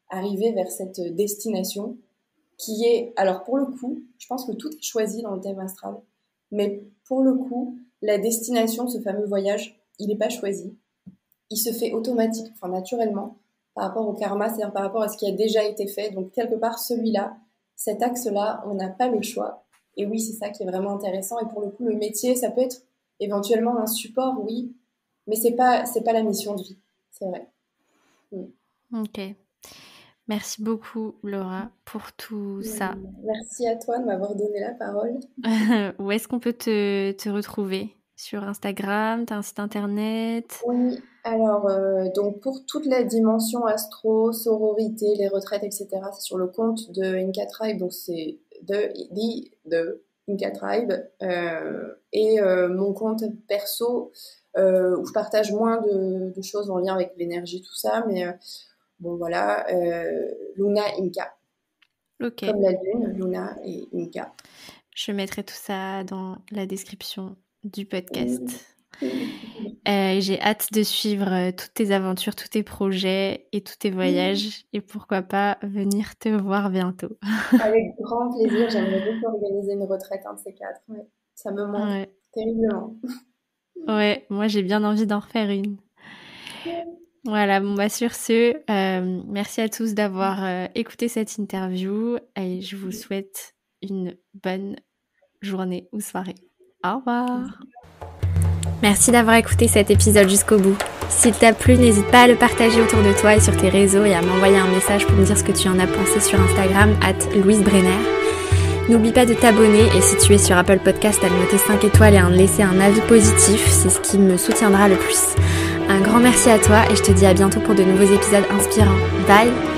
arriver vers cette destination qui est, alors pour le coup, je pense que tout est choisi dans le thème astral, mais pour le coup, la destination, ce fameux voyage, il n'est pas choisi. Il se fait automatiquement, enfin naturellement, par rapport au karma, c'est-à-dire par rapport à ce qui a déjà été fait. Donc quelque part, celui-là, cet axe-là, on n'a pas le choix. Et oui, c'est ça qui est vraiment intéressant. Et pour le coup, le métier, ça peut être éventuellement un support, oui, mais c'est pas la mission de vie, c'est vrai. Ok. Merci beaucoup, Laura, pour tout ça. Merci à toi de m'avoir donné la parole. Où est-ce qu'on peut te retrouver? Sur Instagram, t'as un site internet? Oui, alors donc pour toute la dimension astro, sororité, les retraites, etc., c'est sur le compte de Inca Tribe, donc c'est de Inca Tribe, et mon compte perso où je partage moins de choses en lien avec l'énergie, tout ça, mais bon voilà, Luna Inca. Ok. Comme la lune, Luna et Inca. Je mettrai tout ça dans la description du podcast. J'ai hâte de suivre toutes tes aventures, tous tes projets et tous tes voyages et pourquoi pas venir te voir bientôt. Avec grand plaisir, j'aimerais beaucoup organiser une retraite, un de ces quatre. Ouais. Ça me manque terriblement. Ouais, moi j'ai bien envie d'en refaire une. Voilà, bon bah sur ce, merci à tous d'avoir écouté cette interview et je vous souhaite une bonne journée ou soirée. Au revoir. Merci d'avoir écouté cet épisode jusqu'au bout. S'il t'a plu, n'hésite pas à le partager autour de toi et sur tes réseaux et à m'envoyer un message pour me dire ce que tu en as pensé sur Instagram @LouiseBrenner. N'oublie pas de t'abonner et si tu es sur Apple Podcast, à le noter 5 étoiles et à me laisser un avis positif, c'est ce qui me soutiendra le plus. Un grand merci à toi et je te dis à bientôt pour de nouveaux épisodes inspirants. Bye!